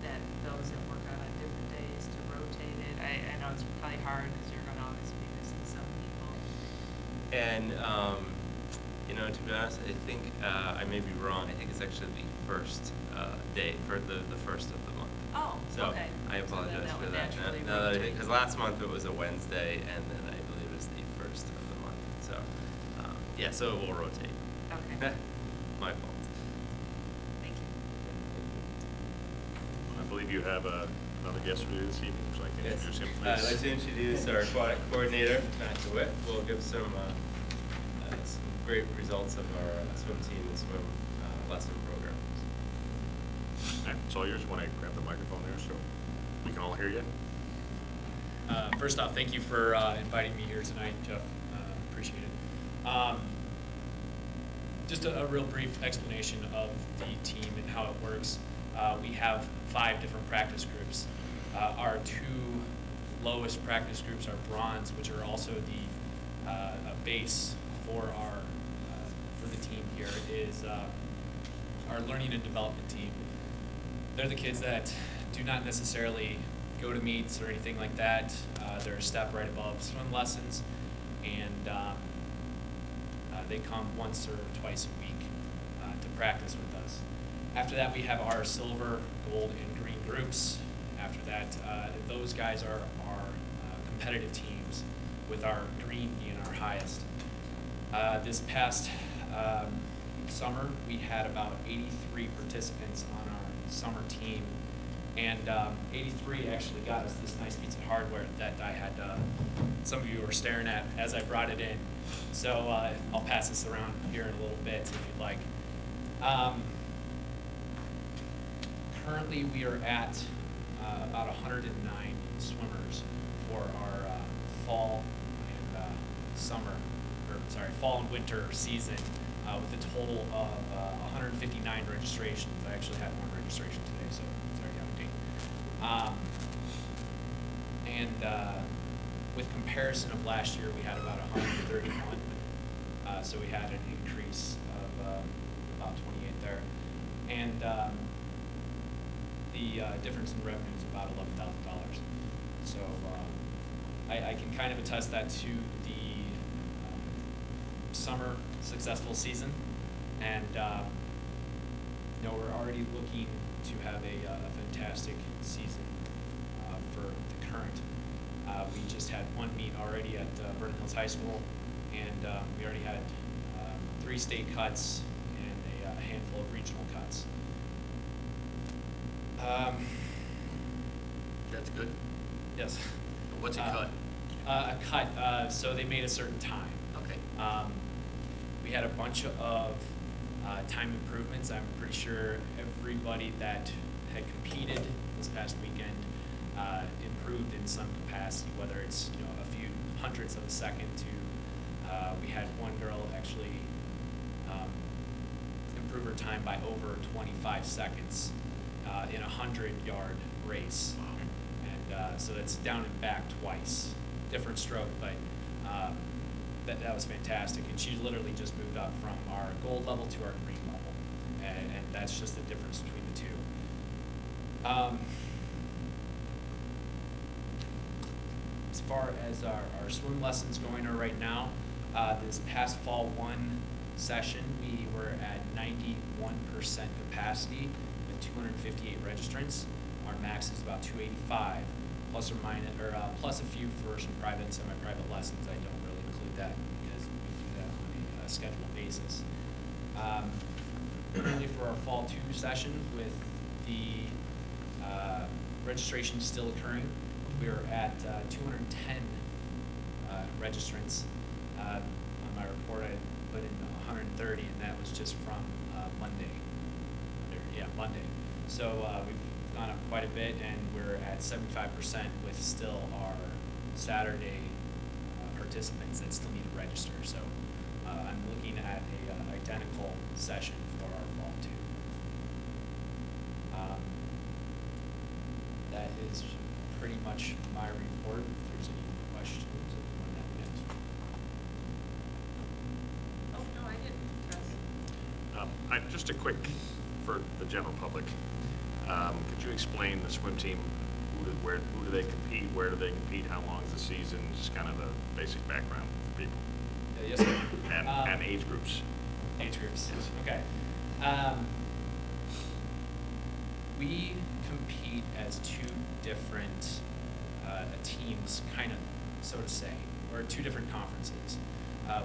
D: that those that work on different days to rotate it? I know it's probably hard because you're going to always be missing some people.
N: And, to be honest, I think I may be wrong. I think it's actually the first day for the first of the month.
D: Oh,
N: so
D: okay.
N: I apologize
D: so
N: for that. Because last month it was a Wednesday, and then I believe it was the first of the month. So, so it will rotate.
D: Okay.
N: My fault.
D: Thank you.
B: I believe you have another guest for you this evening. Would you like to introduce him, please?
N: I'd like to introduce our aquatic coordinator, Matt DeWitt. We'll give some great results of our swim team and swim lesson program.
B: All right, it's all yours. Want to grab the microphone there so we can all hear you?
O: First off, thank you for inviting me here tonight, Jeff. Appreciate it. Just a real brief explanation of the team and how it works. We have 5 different practice groups. Our 2 lowest practice groups are bronze, which are also the base for the team here, is our learning and development team. They're the kids that do not necessarily go to meets or anything like that. They're a step right above swim lessons, and they come once or twice a week to practice with us. After that, we have our silver, gold, and green groups. After that, those guys are our competitive teams, with our green being our highest. This past summer, we had about 83 participants on our summer team, and 83 actually got us this nice piece of hardware that I had, some of you were staring at as I brought it in. So I'll pass this around here in a little bit if you'd like. Currently, we are at about 109 swimmers for our fall and winter season, with a total of 159 registrations. I actually had 1 registration today, so sorry, counting. And with comparison of last year, we had about 131. So we had an increase of about 28 there. And the difference in revenue is about $11,000. So I can kind of attest that to the summer successful season. And we're already looking to have a fantastic season for the current. We just had 1 meet already at Vernon Hills High School, and we already had 3 state cuts and a handful of regional cuts.
E: That's good.
O: Yes.
E: What's a cut?
O: A cut, so they made a certain time.
E: Okay.
O: We had a bunch of time improvements. I'm pretty sure everybody that had competed this past weekend improved in some capacity, whether it's a few hundredths of a second to we had one girl actually improve her time by over 25 seconds in a 100-yard race.
E: Wow.
O: And so that's down and back twice. Different stroke, but that was fantastic. And she literally just moved up from our gold level to our green level. And that's just the difference between the two. As far as our swim lessons going on right now, this past fall 1 session, we were at 91% capacity with 258 registrants. Our max is about 285, plus or minus, or plus a few for some private and semi-private lessons. I don't really include that because we do that on a scheduled basis. Currently for our fall 2 session, with the registration still occurring, we are at 210 registrants. On my report, I put in 130, and that was just from Monday. Monday. So we've gone up quite a bit, and we're at 75% with still our Saturday participants that still need to register. So I'm looking at a identical session for our fall 2. That is pretty much my report. If there's any questions, anyone have it.
G: Oh, no, I didn't.
B: Just a quick, for the general public, could you explain the swim team? Who do they compete? Where do they compete? How long is the season? Just kind of the basic background for people.
O: Yes, sir.
B: And age groups.
O: Age groups.
B: Yes.
O: Okay. We compete as 2 different teams, kind of, so to say, or 2 different conferences.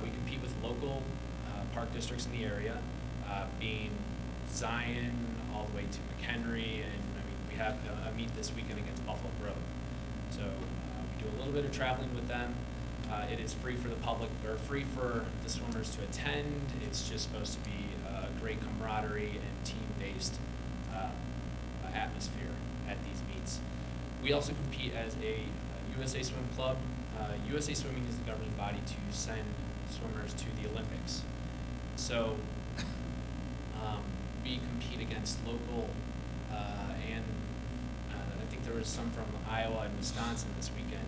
O: We compete with local park districts in the area, being Zion all the way to McHenry, and we have a meet this weekend against Buffalo Grove. So we do a little bit of traveling with them. It is free for the public, or free for the swimmers to attend. It's just supposed to be a great camaraderie and team-based atmosphere at these meets. We also compete as a USA Swim Club. USA Swimming is the governing body to send swimmers to the Olympics. So we compete against local and I think there was some from Iowa and Wisconsin this weekend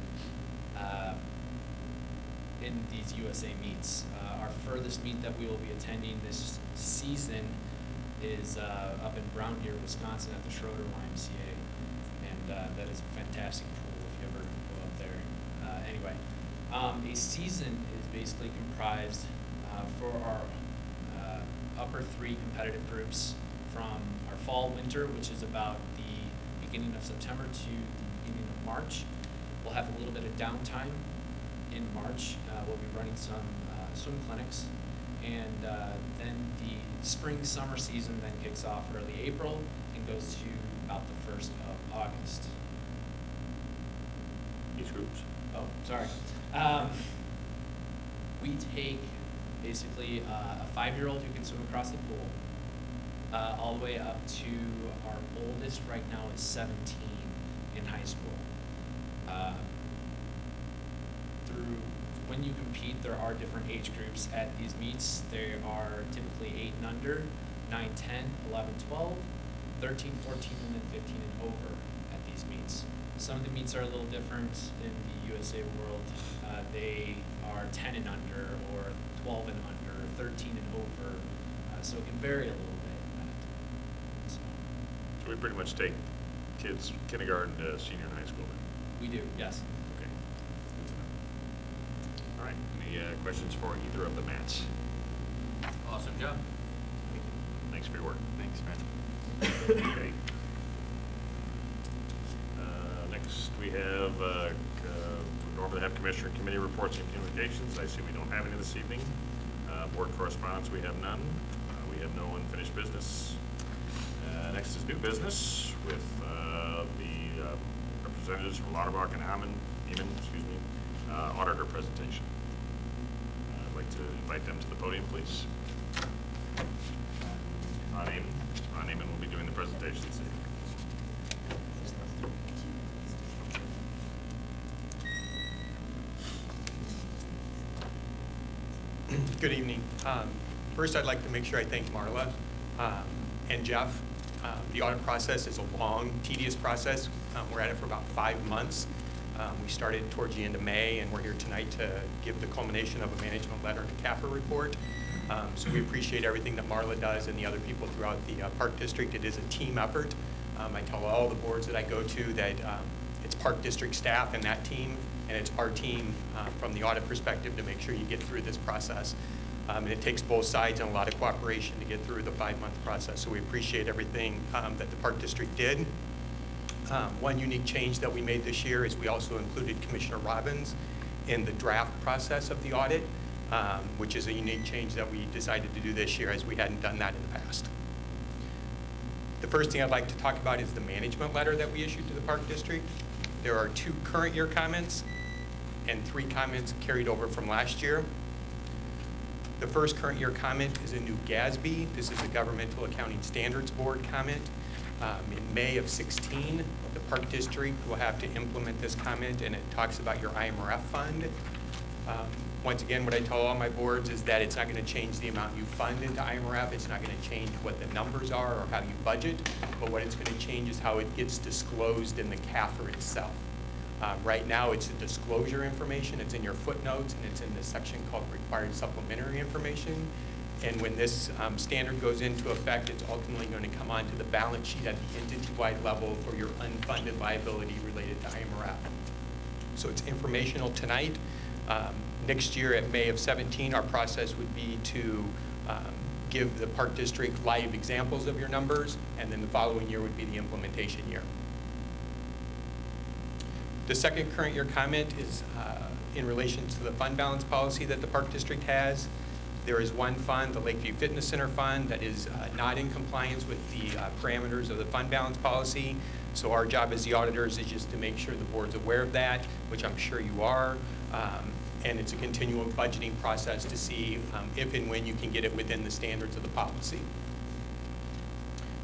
O: in these USA meets. Our furthest meet that we will be attending this season is up in Brown Deer, Wisconsin at the Schroeder YMCA. And that is a fantastic pool if you ever go up there. Anyway, a season is basically comprised for our upper three competitive groups from our fall winter, which is about the beginning of September to the beginning of March. We'll have a little bit of downtime in March. We'll be running some swim clinics, and then the spring-summer season then kicks off early April and goes to about the 1st of August.
B: These groups?
O: Oh, sorry. We take basically a 5-year-old who can swim across the pool, all the way up to our oldest right now is 17 in high school. Through when you compete, there are different age groups at these meets. There are typically 8 and under, 9, 10, 11, 12, 13, 14, and then 15 and over at these meets. Some of the meets are a little different in the USA world. They are 10 and under, or 12 and under, 13 and over. So it can vary a little bit.
B: So we pretty much take kids kindergarten to senior in high school then?
O: We do, yes.
B: Okay. All right, any questions for either of the mats?
E: Awesome job.
B: Thanks for your work.
H: Thanks, man.
B: Okay. Next, we have, we normally have Commissioner Committee reports and communications. I see we don't have any this evening. Board correspondence, we have none. We have no unfinished business. Next is new business with the representatives from Lauterbach and Eamon, auditor presentation. I'd like to invite them to the podium, please. Ron Eamon will be doing the presentation this evening.
P: Good evening. First, I'd like to make sure I thank Marla and Jeff. The audit process is a long, tedious process. We're at it for about 5 months. We started towards the end of May, and we're here tonight to give the culmination of a management letter and a CAFR report. So we appreciate everything that Marla does and the other people throughout the Park District. It is a team effort. I tell all the boards that I go to that it's Park District staff and that team, and it's our team from the audit perspective to make sure you get through this process. And it takes both sides and a lot of cooperation to get through the 5-month process. So we appreciate everything that the Park District did. One unique change that we made this year is we also included Commissioner Robbins in the draft process of the audit, which is a unique change that we decided to do this year as we hadn't done that in the past. The first thing I'd like to talk about is the management letter that we issued to the Park District. There are 2 current year comments and 3 comments carried over from last year. The first current year comment is a new GASB. This is a Governmental Accounting Standards Board comment. In May of 16, the Park District will have to implement this comment, and it talks about your IMRF fund. Once again, what I tell all my boards is that it's not going to change the amount you fund into IMRF. It's not going to change what the numbers are or how you budget, but what it's going to change is how it gets disclosed in the CAFR itself. Right now, it's a disclosure information. It's in your footnotes, and it's in the section called required supplementary information. And when this standard goes into effect, it's ultimately going to come onto the balance sheet at the entity-wide level for your unfunded liability related to IMRF. So it's informational tonight. Next year at May of 17, our process would be to give the Park District live examples of your numbers, and then the following year would be the implementation year. The second current year comment is in relation to the fund balance policy that the Park District has. There is one fund, the Lakeview Fitness Center Fund, that is not in compliance with the parameters of the fund balance policy. So our job as the auditors is just to make sure the board's aware of that, which I'm sure you are. And it's a continual budgeting process to see if and when you can get it within the standards of the policy.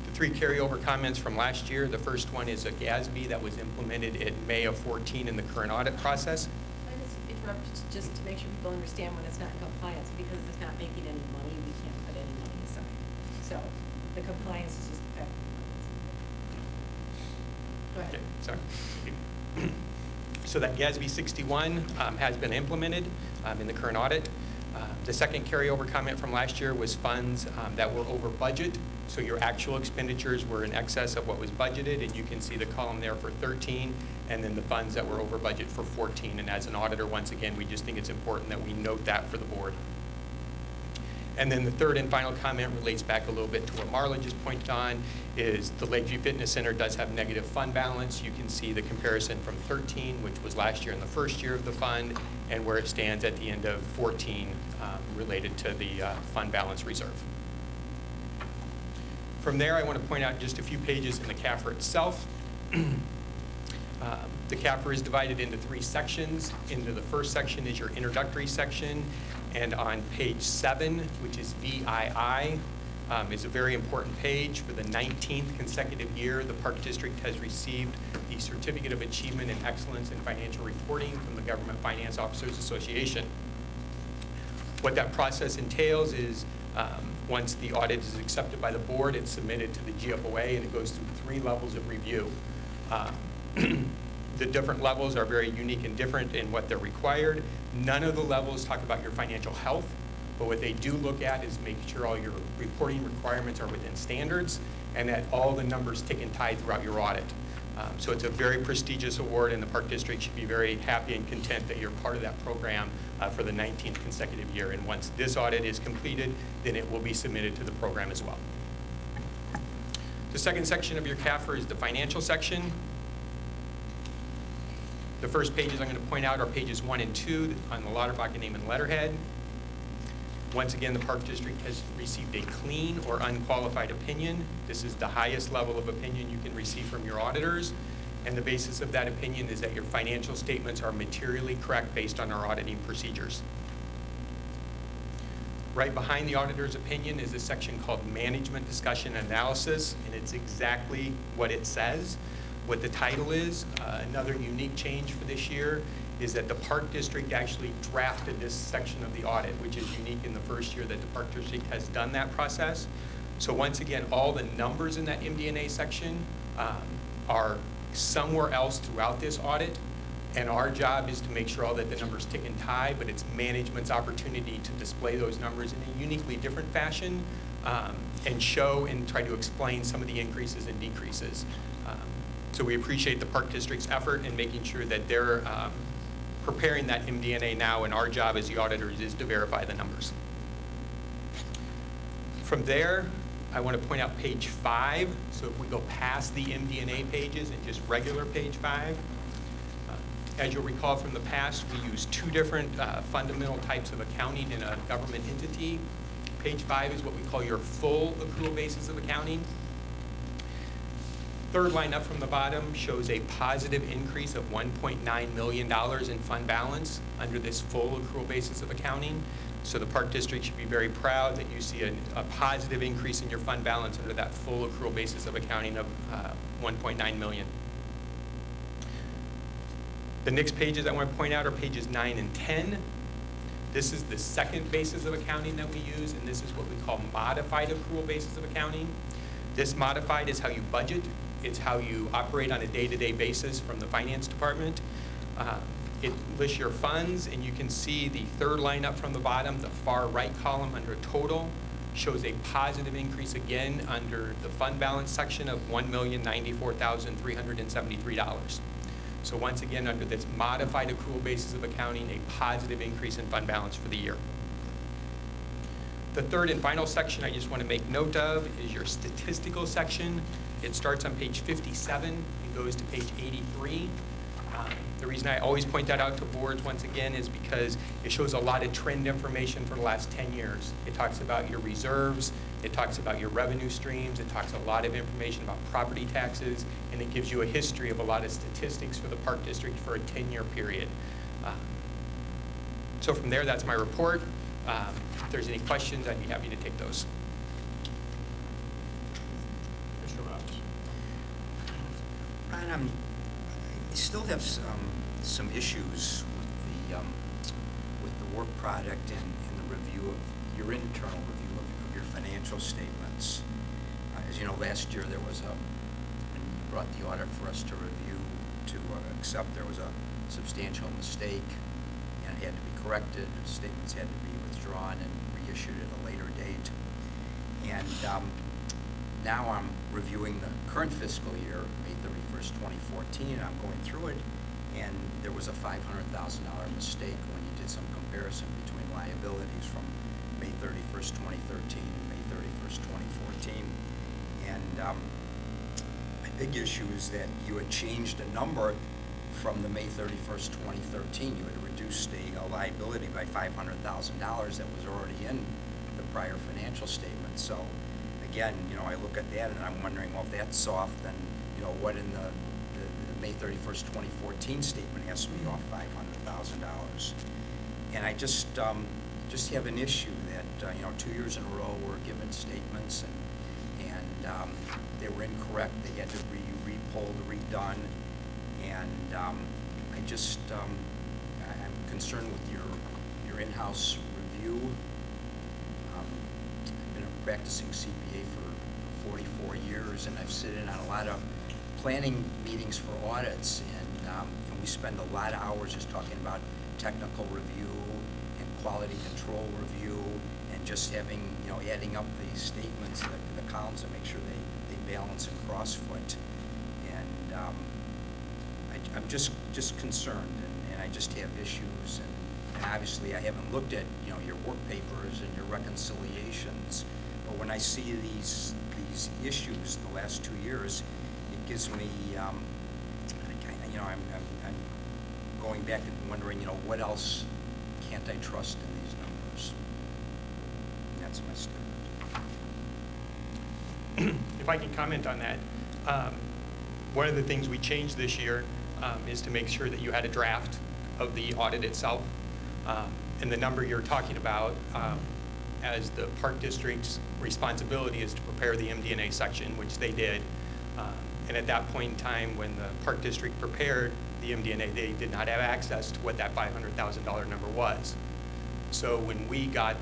P: The 3 carryover comments from last year. The first one is a GASB that was implemented in May of 14 in the current audit process.
G: I just interrupt just to make sure people understand when it's not in compliance, because it's not making any money, we can't put any money aside. So the
Q: compliance is just the fact. Go ahead.
P: Okay, sorry. So that GASB 61 has been implemented in the current audit. The second carryover comment from last year was funds that were over budget. So your actual expenditures were in excess of what was budgeted, and you can see the column there for 13, and then the funds that were over budget for 14. And as an auditor, once again, we just think it's important that we note that for the board. And then the third and final comment relates back a little bit to what Marla just pointed on, is the Lakeview Fitness Center does have negative fund balance. You can see the comparison from 13, which was last year in the first year of the fund, and where it stands at the end of 14 related to the fund balance reserve. From there, I want to point out just a few pages in the CAFR itself. The CAFR is divided into 3 sections. Into the first section is your introductory section, and on page 7, which is VII, is a very important page. For the 19th consecutive year, the Park District has received the Certificate of Achievement in Excellence in Financial Reporting from the Government Finance Officers Association. What that process entails is once the audit is accepted by the board, it's submitted to the GFOA, and it goes through 3 levels of review. The different levels are very unique and different in what they're required. None of the levels talk about your financial health, but what they do look at is making sure all your reporting requirements are within standards and that all the numbers tick and tie throughout your audit. So it's a very prestigious award, and the Park District should be very happy and content that you're part of that program for the 19th consecutive year. And once this audit is completed, then it will be submitted to the program as well. The second section of your CAFR is the financial section. The first pages I'm going to point out are pages 1 and 2 on the Lauterbach name and letterhead. Once again, the Park District has received a clean or unqualified opinion. This is the highest level of opinion you can receive from your auditors. And the basis of that opinion is that your financial statements are materially correct based on our auditing procedures. Right behind the auditor's opinion is a section called Management Discussion Analysis, and it's exactly what it says. What the title is, another unique change for this year, is that the Park District actually drafted this section of the audit, which is unique in the first year that the Park District has done that process. So once again, all the numbers in that MD&A section are somewhere else throughout this audit, and our job is to make sure all that the numbers tick and tie, but it's management's opportunity to display those numbers in a uniquely different fashion and show and try to explain some of the increases and decreases. So we appreciate the Park District's effort in making sure that they're preparing that MD&A now, and our job as the auditors is to verify the numbers. From there, I want to point out page 5. So if we go past the MD&A pages and just regular page 5, as you'll recall from the past, we use 2 different fundamental types of accounting in a government entity. Page 5 is what we call your full accrual basis of accounting. Third line up from the bottom shows a positive increase of $1.9 million in fund balance under this full accrual basis of accounting. So the Park District should be very proud that you see a positive increase in your fund balance under that full accrual basis of accounting of $1.9 million. The next pages I want to point out are pages 9 and 10. This is the second basis of accounting that we use, and this is what we call modified accrual basis of accounting. This modified is how you budget. It's how you operate on a day-to-day basis from the finance department. It lists your funds, and you can see the third line up from the bottom, the far right column under total, shows a positive increase again under the fund balance section of $1,094,373. So once again, under this modified accrual basis of accounting, a positive increase in fund balance for the year. The third and final section I just want to make note of is your statistical section. It starts on page 57 and goes to page 83. The reason I always point that out to boards once again is because it shows a lot of trend information for the last 10 years. It talks about your reserves, it talks about your revenue streams, it talks a lot of information about property taxes, and it gives you a history of a lot of statistics for the Park District for a 10-year period. So from there, that's my report. If there's any questions, I'd be happy to take those.
F: Ryan, I still have some issues with the work product and the review of your internal review of your financial statements. As you know, last year there was when you brought the audit for us to review, to accept, there was a substantial mistake, and it had to be corrected. Statements had to be withdrawn and reissued at a later date. And now I'm reviewing the current fiscal year, May 31st, 2014. I'm going through it, and there was a $500,000 mistake when you did some comparison between liabilities from May 31st, 2013 and May 31st, 2014. And my big issue is that you had changed a number from the May 31st, 2013. You had reduced a liability by $500,000 that was already in the prior financial statement. So again, you know, I look at that and I'm wondering, well, if that's off, then, you know, what in the May 31st, 2014 statement has to be off $500,000. And I just have an issue that, you know, 2 years in a row we're given statements and they were incorrect. They had to be re-pulled, redone. And I just, I'm concerned with your in-house review. I've been a practicing CPA for 44 years, and I've sit in on a lot of planning meetings for audits, and we spend a lot of hours just talking about technical review and quality control review, and just having, you know, adding up the statements, the columns, to make sure they balance and cross-foot. And I'm just concerned, and I just have issues, and obviously I haven't looked at, you know, your work papers and your reconciliations, but when I see these issues the last 2 years, it gives me, you know, I'm going back and wondering, you know, what else can't I trust in these numbers? And that's my statement.
P: If I can comment on that, one of the things we changed this year is to make sure that you had a draft of the audit itself. And the number you're talking about as the Park District's responsibility is to prepare the MD&A section, which they did. And at that point in time, when the Park District prepared the MD&A, they did not have access to what that $500,000 number was. So when we got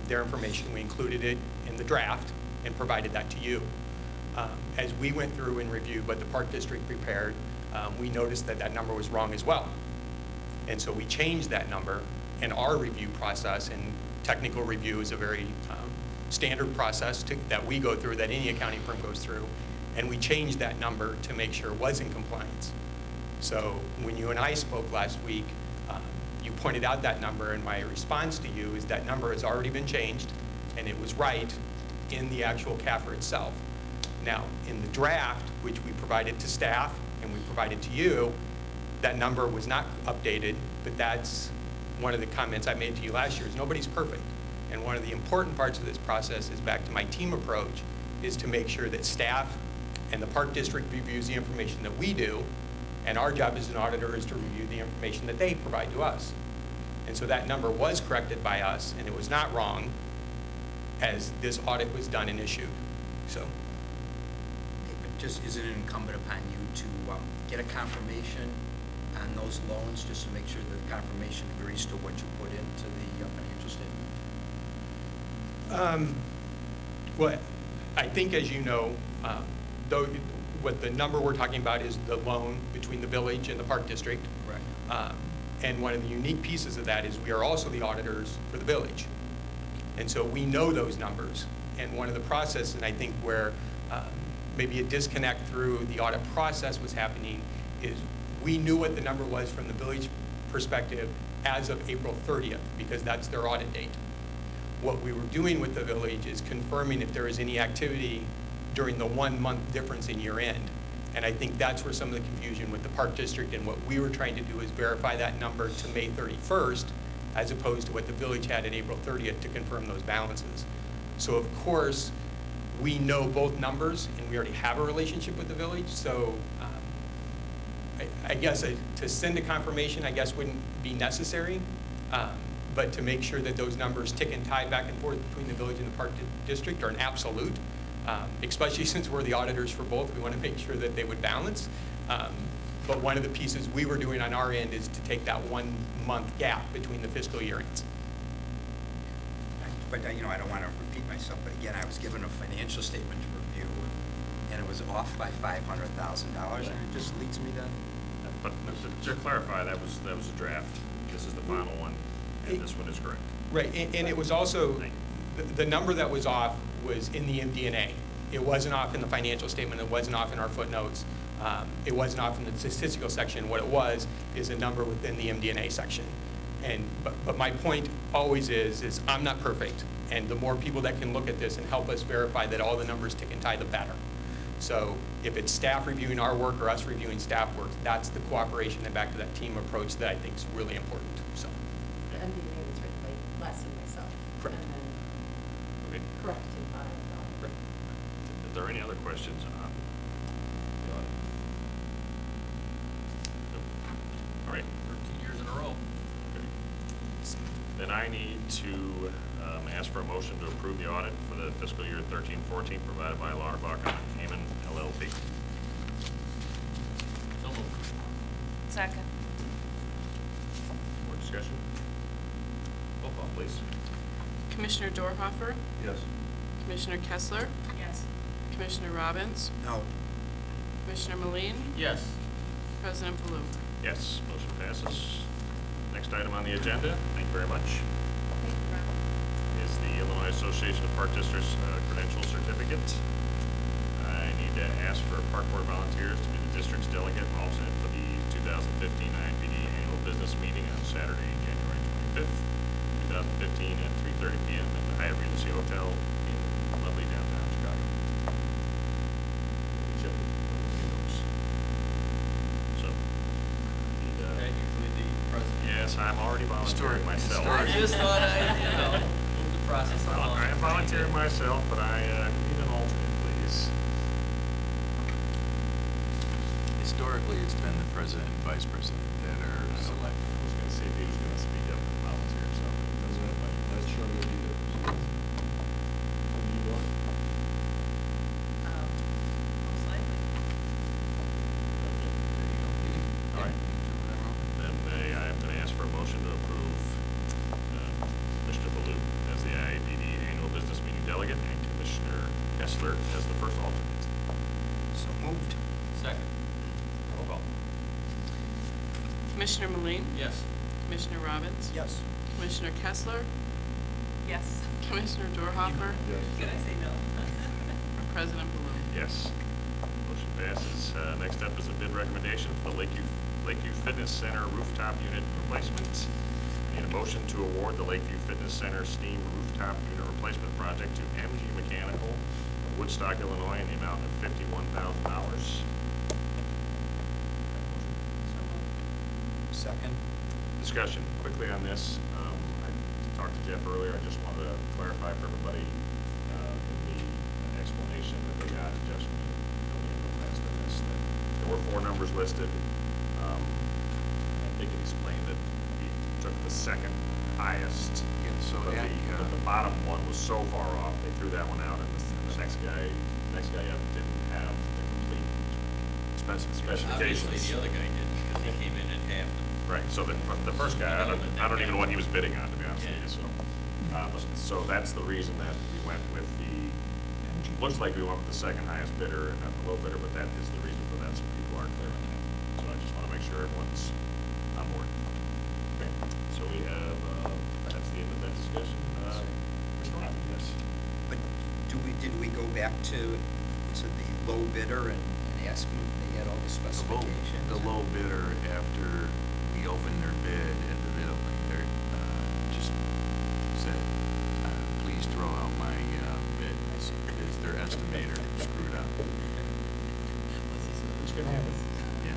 P: their information, we included it in the draft and provided that to you. As we went through and reviewed what the Park District prepared, we noticed that that number was wrong as well. And so we changed that number, and our review process, and technical review is a very standard process that we go through, that any accounting firm goes through, and we changed that number to make sure it was in compliance. So when you and I spoke last week, you pointed out that number, and my response to you is that number has already been changed, and it was right in the actual CAFR itself. Now, in the draft, which we provided to staff and we provided to you, that number was not updated, but that's one of the comments I made to you last year, is nobody's perfect. And one of the important parts of this process is back to my team approach, is to make sure that staff and the Park District reviews the information that we do, and our job as an auditor is to review the information that they provide to us. And so that number was corrected by us, and it was not wrong as this audit was done and issued. So.
F: But just, is it incumbent upon you to get a confirmation on those loans, just to make sure that the confirmation agrees to what you put into the financial statement?
P: Well, I think, as you know, though, what the number we're talking about is the loan between the village and the Park District.
F: Correct.
P: And one of the unique pieces of that is we are also the auditors for the village. And so we know those numbers. And one of the processes, and I think where maybe a disconnect through the audit process was happening, is we knew what the number was from the village perspective as of April 30th, because that's their audit date. What we were doing with the village is confirming if there was any activity during the 1 month difference in year end. And I think that's where some of the confusion with the Park District, and what we were trying to do is verify that number to May 31st, as opposed to what the village had at April 30th to confirm those balances. So of course, we know both numbers, and we already have a relationship with the village. So I guess to send a confirmation, I guess, wouldn't be necessary. But to make sure that those numbers tick and tie back and forth between the village and the Park District are an absolute, especially since we're the auditors for both. We want to make sure that they would balance. But one of the pieces we were doing on our end is to take that 1 month gap between the fiscal year ends.
F: But, you know, I don't want to repeat myself, but again, again, I was given a financial statement to review, and it was off by $500,000, and it just leads me to...
B: But to clarify, that was a draft. This is the final one, and this one is correct.
P: Right, and it was also, the number that was off was in the MD&A. It wasn't off in the financial statement, it wasn't off in our footnotes, it wasn't off in the statistical section. What it was is a number within the MD&A section. But my point always is I'm not perfect, and the more people that can look at this and help us verify that all the numbers tick and tie, the better. So if it's staff reviewing our work or us reviewing staff work, that's the cooperation and back to that team approach that I think is really important, so.
G: The MD&A was written by Les and myself.
P: Correct.
G: And then
B: Okay.
G: corrected by Ron.
B: Is there any other questions on the audit? Nope. All right.
E: 13 years in a row.
B: Okay. Then I need to ask for a motion to approve the audit for the fiscal year 13-14 provided by Lauterbach and Heyman LLP.
E: So moved.
D: Second.
B: More discussion? Roll call, please.
C: Commissioner Dorhoeffer,
A: Yes.
C: Commissioner Kessler,
D: Yes.
C: Commissioner Robbins,
F: No.
C: Commissioner Meline,
E: Yes.
C: President Baloo.
B: Yes, motion passes. Next item on the agenda, thank you very much,
G: Thank you, Ron.
B: is the Illinois Association of Park Districts Credential Certificate. I need to ask for Park Board volunteers to be the district's delegate and alternate for the 2015 IMPD annual business meeting on Saturday, January 25th, 2015 at 3:30 p.m. at the Hyatt Regency Hotel in lovely downtown Chicago. Each of those. So, need,
E: That usually the president.
B: yes, I'm already volunteering myself.
E: I just thought move the process along.
B: I am volunteering myself, but I need an alternate, please.
H: Historically, it's been the president and vice president that are selected.
B: I was gonna see if he was gonna speak up and volunteer, so it doesn't have much.
A: That's sure gonna be there. What do you want?
D: Most likely.
B: All right. Then I am gonna ask for a motion to approve Commissioner Baloo as the IAPD annual business meeting delegate and Commissioner Kessler as the first alternate.
F: So moved.
E: Second.
B: Roll call.
C: Commissioner Meline,
E: Yes.
C: Commissioner Robbins,
F: Yes.
C: Commissioner Kessler,
D: Yes.
C: Commissioner Dorhoeffer,
A: Yes.
D: Did I say no?
C: President Baloo.
B: Yes. Motion passes. Next up is a bid recommendation for the Lakeview Fitness Center rooftop unit replacement. I need a motion to award the Lakeview Fitness Center steam rooftop unit replacement project to MG Mechanical of Woodstock, Illinois, in the amount of $51,000.
F: Second.
B: Discussion quickly on this. I talked to Jeff earlier. I just wanted to clarify for everybody in the explanation that they got. Jeff's going to fill me in real fast on this. That there were 4 numbers listed. I think it explained that we took the second highest.
H: Yeah, so
B: but
H: that,
B: the bottom one was so far off, they threw that one out, and the next guy up didn't have the complete specifications.
E: Obviously, the other guy didn't, because he came in at half the.
B: Right, so the first guy, I don't even know what he was bidding on, to be honest with you, so that's the reason that we went with looks like we went with the second highest bidder and not the low bidder, but that is the reason for that, so people are clear on that. So I just want to make sure everyone's on board. Okay, so we have, that's the end of that discussion. Commissioner Robbins, yes?
F: But did we go back to the low bidder and ask them if they had all the specifications?
H: The low bidder, after we opened their bid at the bid opening, they just said, please throw out my bid. I said, because their estimator screwed up.
B: Which can happen.
H: Yeah.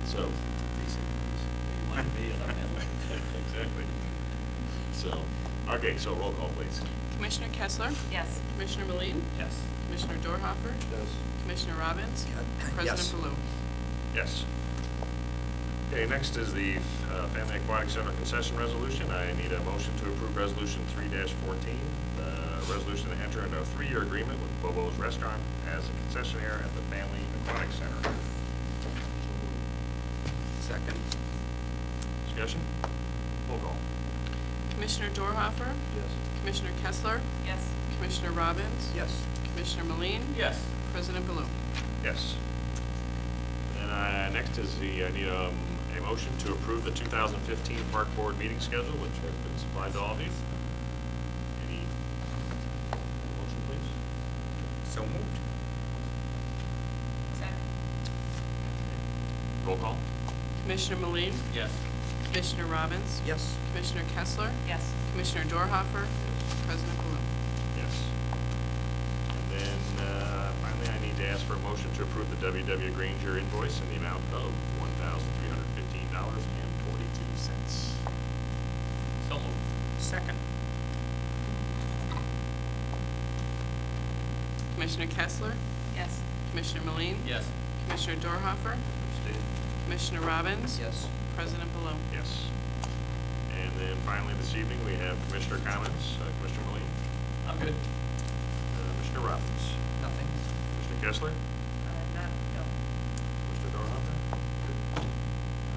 B: So.
E: You want to be on that one.
B: Exactly. So, okay, so roll call, please.
C: Commissioner Kessler,
D: Yes.
C: Commissioner Meline,
E: Yes.
C: Commissioner Dorhoeffer,
A: Yes.
C: Commissioner Robbins,
F: Yes.
C: President Baloo.
B: Yes. Okay, next is the Family Aquatic Center concession resolution. I need a motion to approve resolution 3-14. The resolution to enter into a 3-year agreement with Bobo's Restaurant as a concessionaire at the Family Aquatic Center.
F: Second.
B: Discussion? Roll call.
C: Commissioner Dorhoeffer,
A: Yes.
C: Commissioner Kessler,
D: Yes.
C: Commissioner Commissioner Robbins?
F: Yes.
C: Commissioner Meline?
E: Yes.
C: President Baloo?
B: Yes. And next is I need a motion to approve the 2015 Park Board meeting schedule, which has been supplied to all of you. Any motion, please?
F: So moved.
D: Second.
B: Roll call.
C: Commissioner Meline?
E: Yes.
C: Commissioner Robbins?
F: Yes.
C: Commissioner Kessler?
D: Yes.
C: Commissioner Dorhofer? President Baloo?
B: Yes. And then finally, I need to ask for a motion to approve the W.W. Granger invoice in the amount of $1,315.42.
E: So moved.
F: Second.
C: Commissioner Kessler?
D: Yes.
C: Commissioner Meline?
E: Yes.
C: Commissioner Dorhofer? Commissioner Robbins?
F: Yes.
C: President Baloo?
B: Yes. And then finally, this evening, we have Commissioner comments. Commissioner Meline?
E: I'm good.
B: Commissioner Robbins?
F: Nothing?
B: Commissioner Kessler?
D: No.
B: Commissioner Dorhofer? I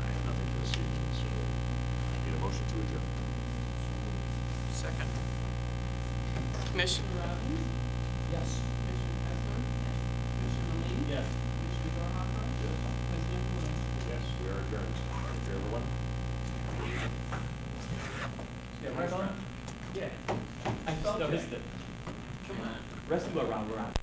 B: have nothing for this evening, so I need a motion to adjourn.
F: Second.
C: Commissioner Robbins?
L: Yes.
C: Commissioner Kessler? Commissioner Meline?
E: Yes.
C: Commissioner Dorhofer? President Baloo?
B: Yes, we are adjourned. Thank you, everyone.
E: Yeah, right on. Yeah. I just noticed it. Come on. Rest of the round, we're out.